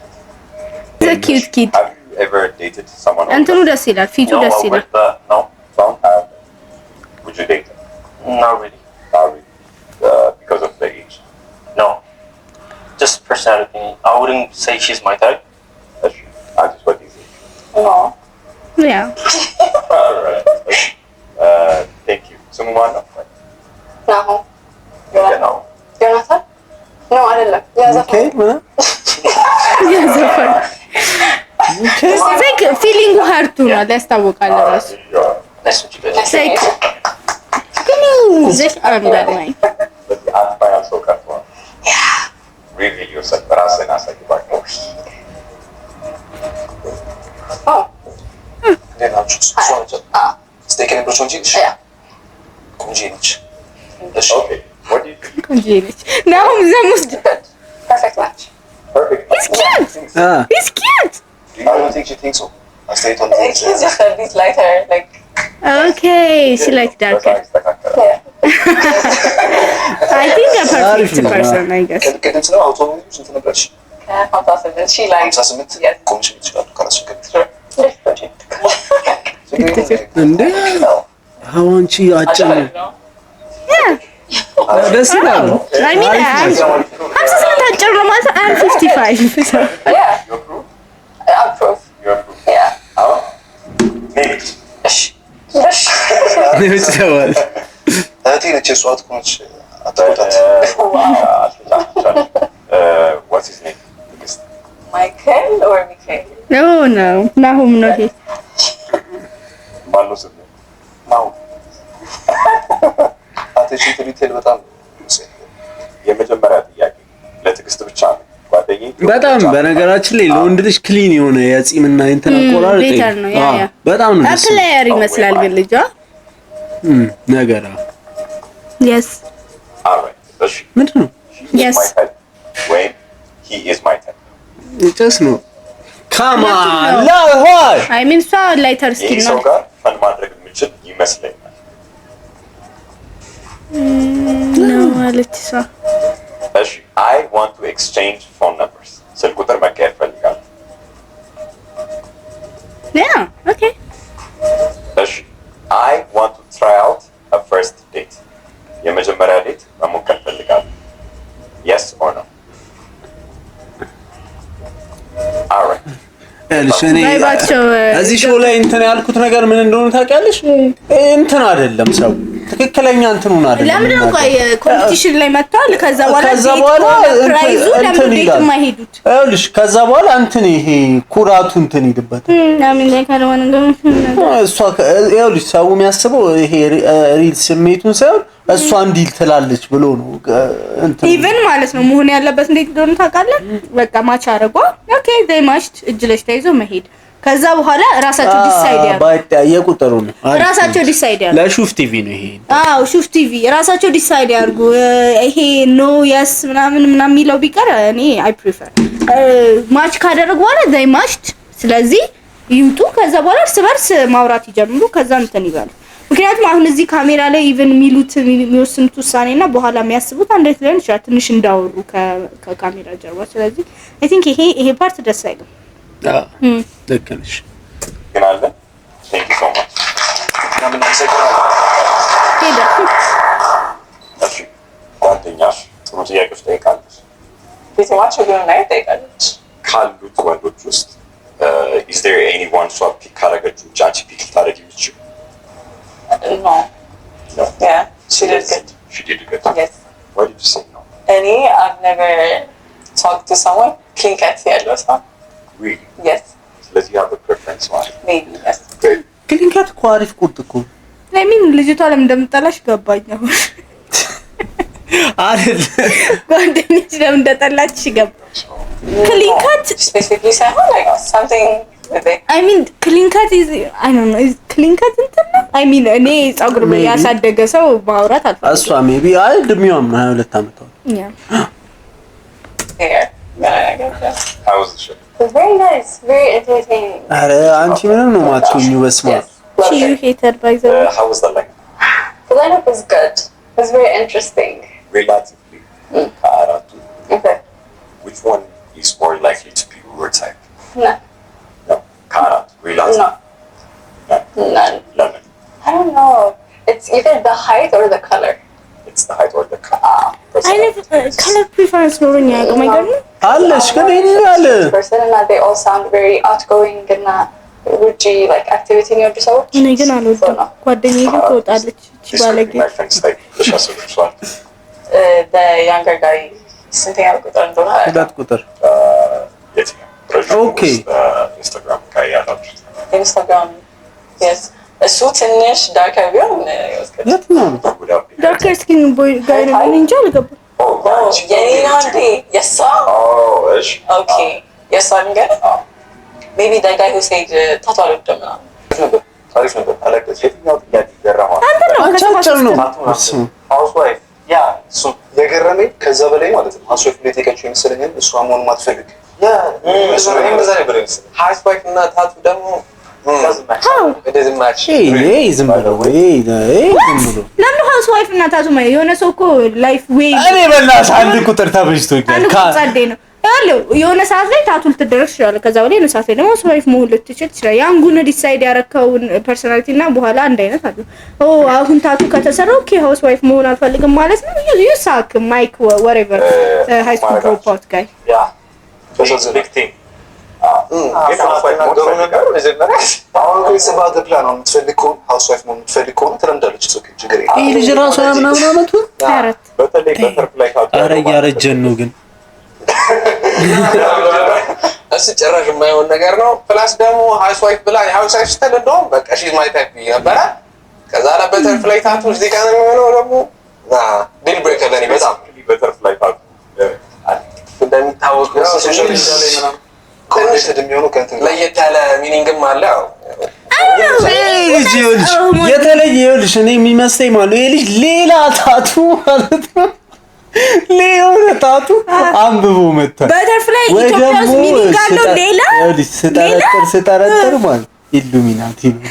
He's a cute kid.
Have you ever dated someone?
እንትኑ ደስ ይላል፣ ፊቱ ደስ ይላል።
No,
Some have. Would you date them?
not really.
Not really. Because of the age.
No, just personality. I wouldn't say she's my type.
That's true. I just what is it?
No.
Yeah.
Alright. Thank you. Someone else?
No.
Okay, no.
Jonathan? No, አይደለም።
ኦኬ ማለት
ላይክ ፊሊንጉ ሀርቱ ነው ያስታውቃል ራሱ
Nice to meet you guys.
ላይክ this arm that way
But the art final so cut one. Yeah. Reveal yourself. ራስን አሳይ ባክሽ።
Oh.
እንዴት ናችሁ? እሷ ነች ስቴክ የነበረችው እንጂ እሺ
Yeah.
ቆንጆ ነች። እሺ
Okay. What do you think?
ቆንጆ ነች ናሁም ዘሙስ
Good. Perfect match.
Perfect.
he's cute he's cute
Do you think she thinks so? አስተያየቷን
He's just a bit lighter, like,
okay she likes darker
yeah.
I think a
አሪፍ
perfect
ነው።
person I guess
ቅድም ስለ አውቶሞቢሉ ስንት ነበረች?
58. She likes,
58
yes.
ኮሚሽን ይችላሉ ካላስቸገረች።
This project.
እንዴ አሁንቺ አጭር ነው። ደስ ይላል።
I mean I'm just አጭር ነው ማለት I'm 55 so
Yeah.
You approve?
I approve.
You approve?
Yeah.
Oh. Maybe.
ይችላል።
እህቴ ነች የእሷ ትኩነች አትቆጣት።
What's his name?
Michael or Mikhail?
no no ናሁም ነው ይሄ
ማነው ስሙ?
ናው አቴንሽን ቱ ዲቴል በጣም
የመጀመሪያ ጥያቄ ለትዕግስት ብቻ ነው። ጓደኛዬ
በጣም በነገራችን ላይ ለወንድ ልጅ ክሊን የሆነ የጺምና እንትን አቆራረጥ
ቤተር ነው ያ ያ
በጣም ነው ደስ
ፕሌየር ይመስላል ግን ልጇ
ነገር
yes
Alright. እሺ
ምንድን ነው
yes
ወይም he is my type.
ጭስ ነው ካማን ለሆይ
I mean እሷ ላይተር
ይህ
ስኪን
ሰው
ነው
ጋር ፈን ማድረግ የምችል ይመስለኛል።
ነው ማለት እሷ
እሺ I want to exchange phone numbers. ስልክ ቁጥር መቀየር ፈልጋለሁ።
yeah okay
እሺ I want to try out a first date. የመጀመሪያ ዴት መሞከር ፈልጋለሁ። Yes or no? Alright.
እኔ
ባይባቸው
እዚህ ሾው ላይ እንትን ያልኩት ነገር ምን እንደሆነ ታውቂያለሽ? እንትን አይደለም ሰው ትክክለኛ እንትኑን አይደለም።
ለምን ነው ቆይ ኮምፒቲሽን ላይ መጥቷል። ከዛ በኋላ ፕራይዙ ለምን ቤት የማይሄዱት?
ይኸውልሽ ከዛ በኋላ እንትን ይሄ ኩራቱ እንትን ይድበት
ለምን ላይ ካልሆነ እንደምን
እሷ ይኸውልሽ ሰው የሚያስበው ይሄ ሪል ስሜቱን ሳይሆን እሷ እንዲል ትላለች ብሎ ነው እንትን
ኢቭን ማለት ነው መሆን ያለበት እንዴት እንደሆነ ታውቃለህ? በቃ ማች አረጓ ኦኬ ዘይ ማችድ እጅ ለሽ ተይዞ መሄድ ከዛ በኋላ ራሳቸው ዲሳይድ ያደርጉ
ባይጣ የቁጥሩ ነው
ራሳቸው ዲሳይድ ያደርጉ
ለሹፍ ቲቪ ነው ይሄ
አዎ ሹፍ ቲቪ ራሳቸው ዲሳይድ ያደርጉ ይሄ ኖ የስ ምናምን የሚለው ቢቀር እኔ አይ ፕሪፈር ማች ካደረጉ በኋላ ዘይ ማችድ ስለዚህ ይውጡ ከዛ በኋላ እርስ በርስ ማውራት ይጀምሩ ከዛ እንትን ይባሉ ምክንያቱም አሁን እዚህ ካሜራ ላይ ኢቭን የሚወስኑት ውሳኔና በኋላ የሚያስቡት አንዴት ሊሆን ይችላል ትንሽ እንዳወሩ ከካሜራ ጀርባ ስለዚህ አይ ቲንክ ይሄ ፓርት ደስ አይልም
ልክ ነሽ
ግን አለ Thank you so much.
ሄደ
እሺ ጓደኛሽ ጥሩ ጥያቄዎች ጠይቃለች።
ቤተሰባቸው ግን ላይ ጠይቃለች።
ካሉት ወንዶች ውስጥ is there anyone እሷ ፒክ ካደረገችው ውጭ አንቺ ፒክ ልታደርጊ የምትችይው?
No.
No.
Yeah, she did good.
She did good.
Yes.
Why did you say no?
I've never talked to someone clean cut ያለው ሰው
Really?
Yes.
ስለዚህ you have a preference ማለት ነው?
Maybe, yes.
ክሊንካት እኮ አሪፍ ቁርጥ እኮ
አይ ሚን ልጅቷ ለምን እንደምጠላሽ ገባኝ አሁን
አይደል
ጓደኛሽ ለምን እንደጠላችሽ ገባኝ ክሊንካት
Specifically ሳይሆን like something with it.
I mean ክሊንካት is I don't know is ክሊንካት እንትን ነው I mean እኔ ጸጉር ያሳደገ ሰው ማውራት አልፈልግም
እሷ ሜቢ አይ እድሜዋም ነው 22 ዓመቷ
ያ
There. Yeah, I guess.
How was the show?
It's very nice, very entertaining.
አረ አንቺ ምንም ነው ማትኩኝ በስማ
She you hated by the way.
How was the lineup?
The lineup is good. It's very interesting.
Relatively. ከአራቱ
Okay.
which one is more likely to be your type?
No.
No. ከአራቱ relatively.
No. None.
Lemon.
I don't know. It's either the height or the color.
It's the height or the color.
አይነት color preference ኖሮኝ ያውቃል ማይገርም
አለሽ ግን ይላል
person and that they all sound very outgoing and ውጪ like activity የሚወዱ ሰዎች
እኔ ግን አልወድም ጓደኛዬ ግን ትወጣለች እቺ
This could
ባለጌ
be my friend's type. This one.
the younger guy ስንተኛ ቁጥር እንደሆነ
ሁለት ቁጥር
የትኛው?
Okay.
ኢንስታግራም ጋር ያላችሁት
ኢንስታግራም yes እሱ ትንሽ ዳርከር ቢሆን ይወስዳል
የትኛው
ዳርከር ስኪን ቦይ ጋር ነው እኔ እንጃ አልገባም
የኔ ነው እንዴ የሷ
እሺ
ኦኬ የሷ ግን maybe that guy who said ታቶ አልወድም ምናምን
ታሪፍ ነበር አለቀስ የትኛው ጥያቄ ገረመው?
አጫጭር ነው
ሃውስዋይፍ ያ እሱ
የገረመኝ ከዛ በላይ ማለት ነው ሀውስዋይፍ ላይ የጠየቀችው የመሰለኝ እሷ መሆኑን ማትፈልግ
እንደዛ ነበር የመሰለኝ። ሃውስዋይፍ እና ታቱ ደግሞ እንደዚህ ማች
ይሄ ዝም ብሎ
ለምን ሃውስ ዋይፍ እና ታቱ ማለት የሆነ ሰው እኮ ላይፍ ዌይ
እኔ በላሽ አንድ ቁጥር ተበጅቶኛል
አንድ ቁጥር ነው ያለው የሆነ ሰዓት ላይ ታቱ ልትደረስ ይችላል ከዛ በላይ የሆነ ሰዓት ላይ ደግሞ ሃውስ ዋይፍ መሆን ልትችል ይችላል ያንጉን ዲሳይድ ያረከውን ፐርሰናሊቲ እና በኋላ አንድ አይነት አለ አሁን ታቱ ከተሰራ ኦኬ ሃውስ ዋይፍ መሆን አልፈልግም ማለት ነው you suck Mike whatever high school dropout guy
ያ ቢግ ቲንግ
አሁን ሰባት ፕላን ነው የምትፈልግ ከሆነ ሀውስዋይፍ ነው የምትፈልግ ከሆነ ትለምዳለች ችግር የለም
ይሄ ልጅ ራሱ ምናምን አመቱ
አራት
በተለይ በተርፍላይ ታቱ
አረ እያረጀን ነው ግን
እሱ ጭራሽ የማይሆን ነገር ነው። ፕላስ ደግሞ ሃውስዋይፍ ብላ ሃውስዋይፍ ስትል እንደውም በቃ ሺዝ ማይ ታይፕ ነበረ። ከዛ ላይ በተርፍላይ ታቱ እዚህ ጋር ነው የሚሆነው ደግሞ ዲል ብሬከር ለኔ በጣም
በተርፍላይ ታቱ
እንደሚታወቀው
ሶሻል ሚዲያ ላይ ምናምን ኮኔክትድ የሚሆኑ ከእንትን ጋር
ለየት ያለ ሚኒንግም አለ።
የተለየ ይኸውልሽ እኔ የሚመስለኝ ማለት ይሄ ልጅ ሌላ ታቱ ማለት ነው ሌላ ታቱ አንብቦ መጣ
በተርፍላይ ኢትዮጵያ ውስጥ ሚኒንግ አለው ሌላ
ስጠረጥር ማለት ኢሉሚናቲ ነው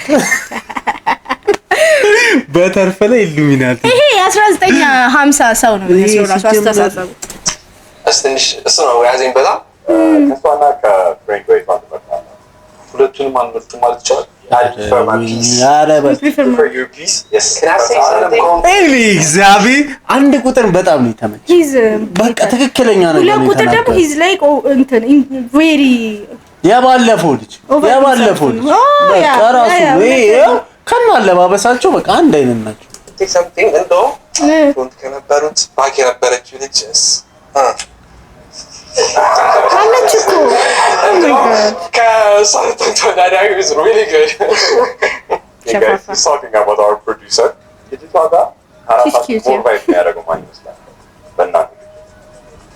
በተርፍላይ ኢሉሚናቲ
ይሄ 1950 ሰው ነው የሚመስለው ራሱ አስተሳሰቡ
ትንሽ እሱ ነው ያዘኝ በጣም
ከሷና ከፍሬንድ ወይ ታቱ በቃ
ሁለቱንም አንመርጥም ማለት ይቻላል
እግዚአብሔር አንድ ቁጥር በጣም ነው የተመቸኝ በቃ ትክክለኛ ነገር ነው
ሁለት ቁጥር ደግሞ ሂዝ ላይክ እንትን ቬሪ
የባለፈው ልጅ በቃ ራሱ ይሄው ከማለባበሳቸው በቃ አንድ አይነት ናቸው
something እንደው ፍሮንት ከነበሩት ባክ የነበረችው ልጅ
አለች እኮ
ከሳንቶ ተወዳዳሪ is really good.
Hey guys, he's talking about our producer. Did you talk about?
She's cute,
more vibe ያደረገው ማን ይመስላል? በእናትህ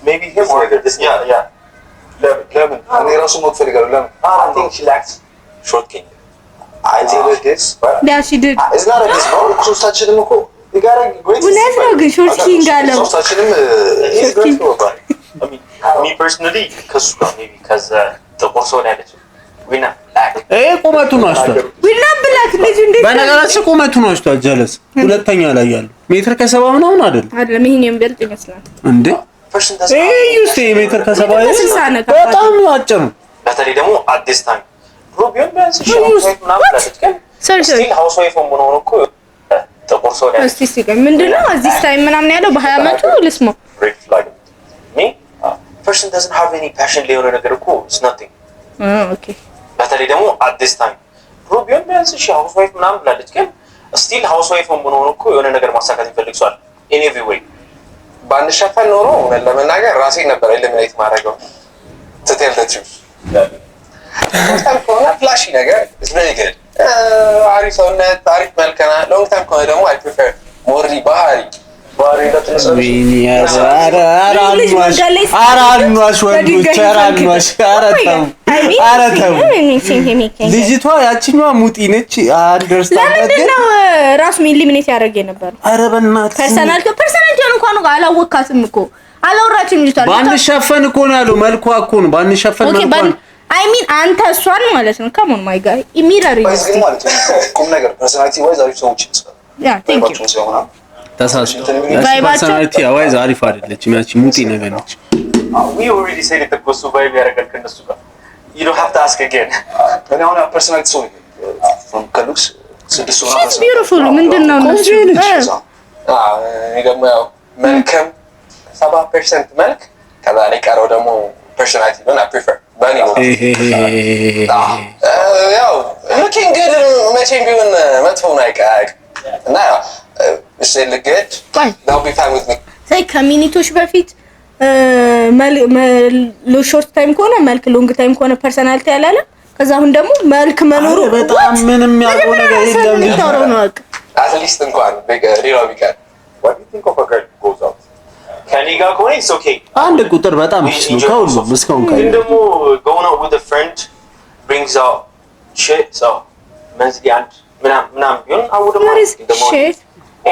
maybe him or this yeah
ለምን እኔ ራሱ ሞት ፈልጋለሁ ለምን
I think she lacks short king
I think it is
yeah she did
it's not a this bro ሶስታችንም እኮ you got a great
እውነት ነው ግን ሾርት ኪንግ አለ
ሶስታችንም
he's great for but I mean me personally ከሱ ጋር maybe ከዛ ጥቁር ሰው ነው ያለችው ዊና ላክ
ቁመቱ ነው አሽቷል
ዊና ብላክ ልጅ እንዴት
በነገራችን ቁመቱ ነው አሽቷል ጀለስ ሁለተኛ ላይ ያለው ሜትር ከሰባ ምናምን አይደለም
ይሄን የሚበልጥ ይመስላል
እንዴ ዩስቴ ሜትር ከሰባ በጣም አጭር ነው
በተለይ ደግሞ አዲስ ታይም ሩቢዮን ቢያንስ ሻውት ምናምን ብላለች ግን ስቲል ሃውስ ዋይፍ ሆኖ ነው እኮ ጥቁር ሰው ነው
እስቲ ሲገኝ ምንድነው አዲስ ታይም ምናምን ያለው በ20 አመቱ ልስሞ
ሬድ ፍላግ
me person doesn't have any passion ለሆነ ነገር እኮ it's nothing
ኦኬ
በተለይ ደግሞ አዲስ ታይም ሩቢዮን ቢያንስ ሃውስ ዋይፍ ምናምን ብላለች ግን ስቲል ሃውስ ዋይፍ ሆኖ ነው እኮ የሆነ ነገር ማሳካት ይፈልግ ሰው አለ in every way
ባንሸፈን ኖሮ ለመናገር ራሴ ነበር ኤሊሚኔት ማድረገው ትቴል the truth በጣም ከሆነ ፍላሺ ነገር is very good አሪፍ ሰውነት አሪፍ መልከና ሎንግ ታይም ከሆነ ደግሞ I prefer ሞሪ ባህሪ
ልጅቷ ያቺኛዋ ሙጢ ነች
ለምንድነው ራሱ ኤሊሚኔት ያደርግ የነበረው
ኧረ በእናትህ
ፐርሰናሊቲ እንኳን አላወካትም እኮ አላወራችም ልጅቷ
ባንሸፈን እኮ ነው ያለው መልኳ እኮ ነው ባንሸፈን መልኳ
አይ ሚን አንተ እሷን ማለት ነው ካም ኦን ማይ ጋይ ሚረር
ባይዝ ግን ማለት ነው ቁም ነገር ፐርሰናሊቲ ዋይዝ አሪፍ ሰዎች ይመስላል
ያ ቴንክ ዩ
ተሳስቶ ፐርሰናሊቲ ዋይዝ አሪፍ አይደለችም ያቺ ሙጢ ነገር ነች
we already said it እኮ እሱ ቫይብ ያደርጋል ከነሱ ጋር you don't have to ask again
እኔ አሁን ፐርሰናሊቲ ሰው from ከሉክስ ስድስት ሆና
ኢትስ ቢዩቲፉል ምንድነው ነው
እኔ ደግሞ ያው መልክም 7% መልክ ከዛ ላይ ቀረው ደግሞ ፐርሰናሊቲ ነው ፕሪፈር በእኔ ነው ያው looking good መቼም ቢሆን መጥፎውን አይቀር እና ያው እሺ ልገድ they'll be fine with me
ሳይ ከሚኒቶች በፊት ሾርት ታይም ከሆነ መልክ ሎንግ ታይም ከሆነ ፐርሰናሊቲ ያላለ ከዛ አሁን ደግሞ መልክ መኖሩ
በጣም ምንም ያለው ነገር የለም
at least እንኳን ሌላው ቢቀር
what do you think of a girl who goes out
ከሊጋ ከሆነ it's okay
አንድ ቁጥር በጣም እሺ ነው ከሁሉም እስካሁን
ግን ደግሞ going out with a friend brings out shit so መንዝሊ አንድ ምናምን ቢሆን አው ደግሞ
shit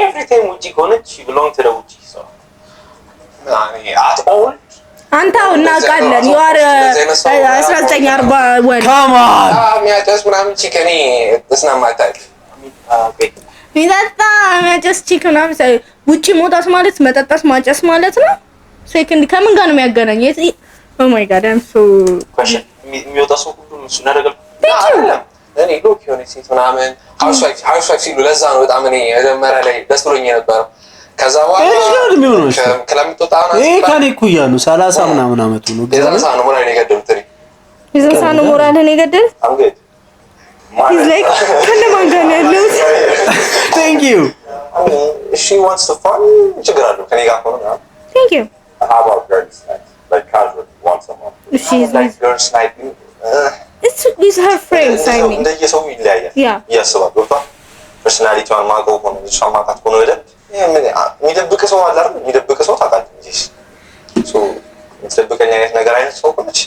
everything ውጪ ከሆነች she belong to the ውጪ so
at all
አንተ እናውቃለን you are 1940 ወን
come on
የሚያጨስ ምናምን ቺከኔ ተስናማታል
ሚዳታ ማጨስ ቺከና ምሳሌ ውጪ መውጣት ማለት መጠጣት ማጨስ ማለት ነው ሴኮንድ ከምን ጋር ነው የሚያገናኘው ኦ ማይ ጋድ አም ሶ
question የሚወጣ ሰው ሁሉ እሱ ያደርጋል
አይደለም እኔ ሎክ የሆነ ሴት ምናምን ሃውስ ዋይፍ ሲሉ ለዛ ነው በጣም እኔ መጀመሪያ ላይ ደስ ብሎኝ የነበረው ከዛ በኋላ ከለምጦታ ነው
ይሄ ከኔ ኩያ ነው 30 ምናምን አመቱ ነው
የዛሳ ነው ሞራል የገደሉት
የዛሳ ነው ሞራልን የገደል
አንገት
he's like ከነማን ጋር ነው ያለው
thank you
she wants to fun ችግር አለው ከኔ ጋር ሆኖ
thank you
how about girls night like casual once a month
she's
like girls night
it's with her friends I mean
እንደየሰው ይለያያል
yeah
ያስባል ወጣ ፐርሰናሊቲዋን ማቀው ሆነ ሻማታት ሆነ ወደ የሚደብቅ ሰው አለ አይደል የሚደብቅ ሰው ታውቃለህ እንጂ ሶ የምትደብቀኝ አይነት ነገር አይነት ሰው ሆነች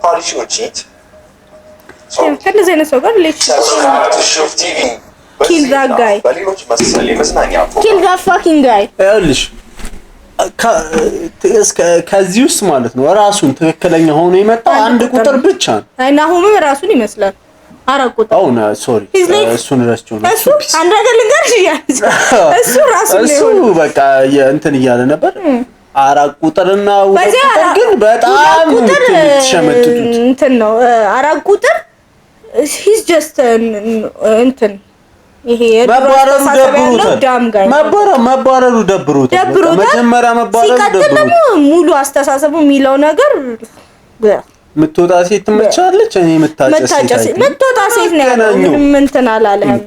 ፓሪሽ ወጪት
ከነዚህ አይነት ሰው ጋር
ሹፍ ቲቪ
kill that guy
በሌሎች መሰል የመዝናኛ
kill that fucking guy
ይኸውልሽ ከዚህ ውስጥ ማለት ነው ራሱን ትክክለኛ ሆኖ የመጣው አንድ ቁጥር ብቻ ነው
እና አሁንም ራሱን ይመስላል አራት ቁጥር
አው ነው ሶሪ እሱን ረስቸው ነው
እሱ አንድ ነገር ልንገርሽ እሱ ራሱ
እሱ በቃ እንትን እያለ ነበር አራት ቁጥርና ሁለት ቁጥር ግን በጣም ተሸመጥጡት
እንትን ነው አራት ቁጥር he's just እንትን ይሄ
መባረሩ ደብሮታል መጀመሪያ መባረሩ ደብሮታል
ሙሉ አስተሳሰቡ የሚለው ነገር
ምትወጣ ሴት ትመቻለች እኔ ምታጨስ
ምትወጣ ሴት ነው ያለው ምንም እንትን አላለህም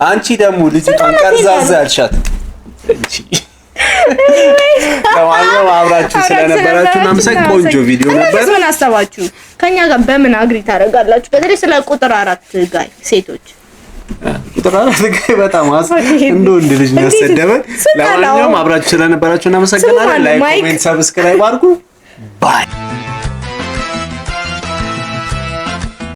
አንቺ ደግሞ ልጅቷን ቀርዛዛ አልሻት እንጂ ለማንኛውም አብራችሁ ስለነበራችሁ እናመሰግ ቆንጆ ቪዲዮ ነበር
ምን አሰባችሁ ከኛ ጋር በምን አግሪ ታደርጋላችሁ በተለይ ስለ ቁጥር 4 ጋይ ሴቶች
ቁጥር 4 ጋይ በጣም እንደ ወንድ ልጅ ነው ያሰደበን ለማንኛውም አብራችሁ ስለነበራችሁ እናመሰግናለን ላይክ ኮሜንት ሰብስክራይብ አድርጉ ባይ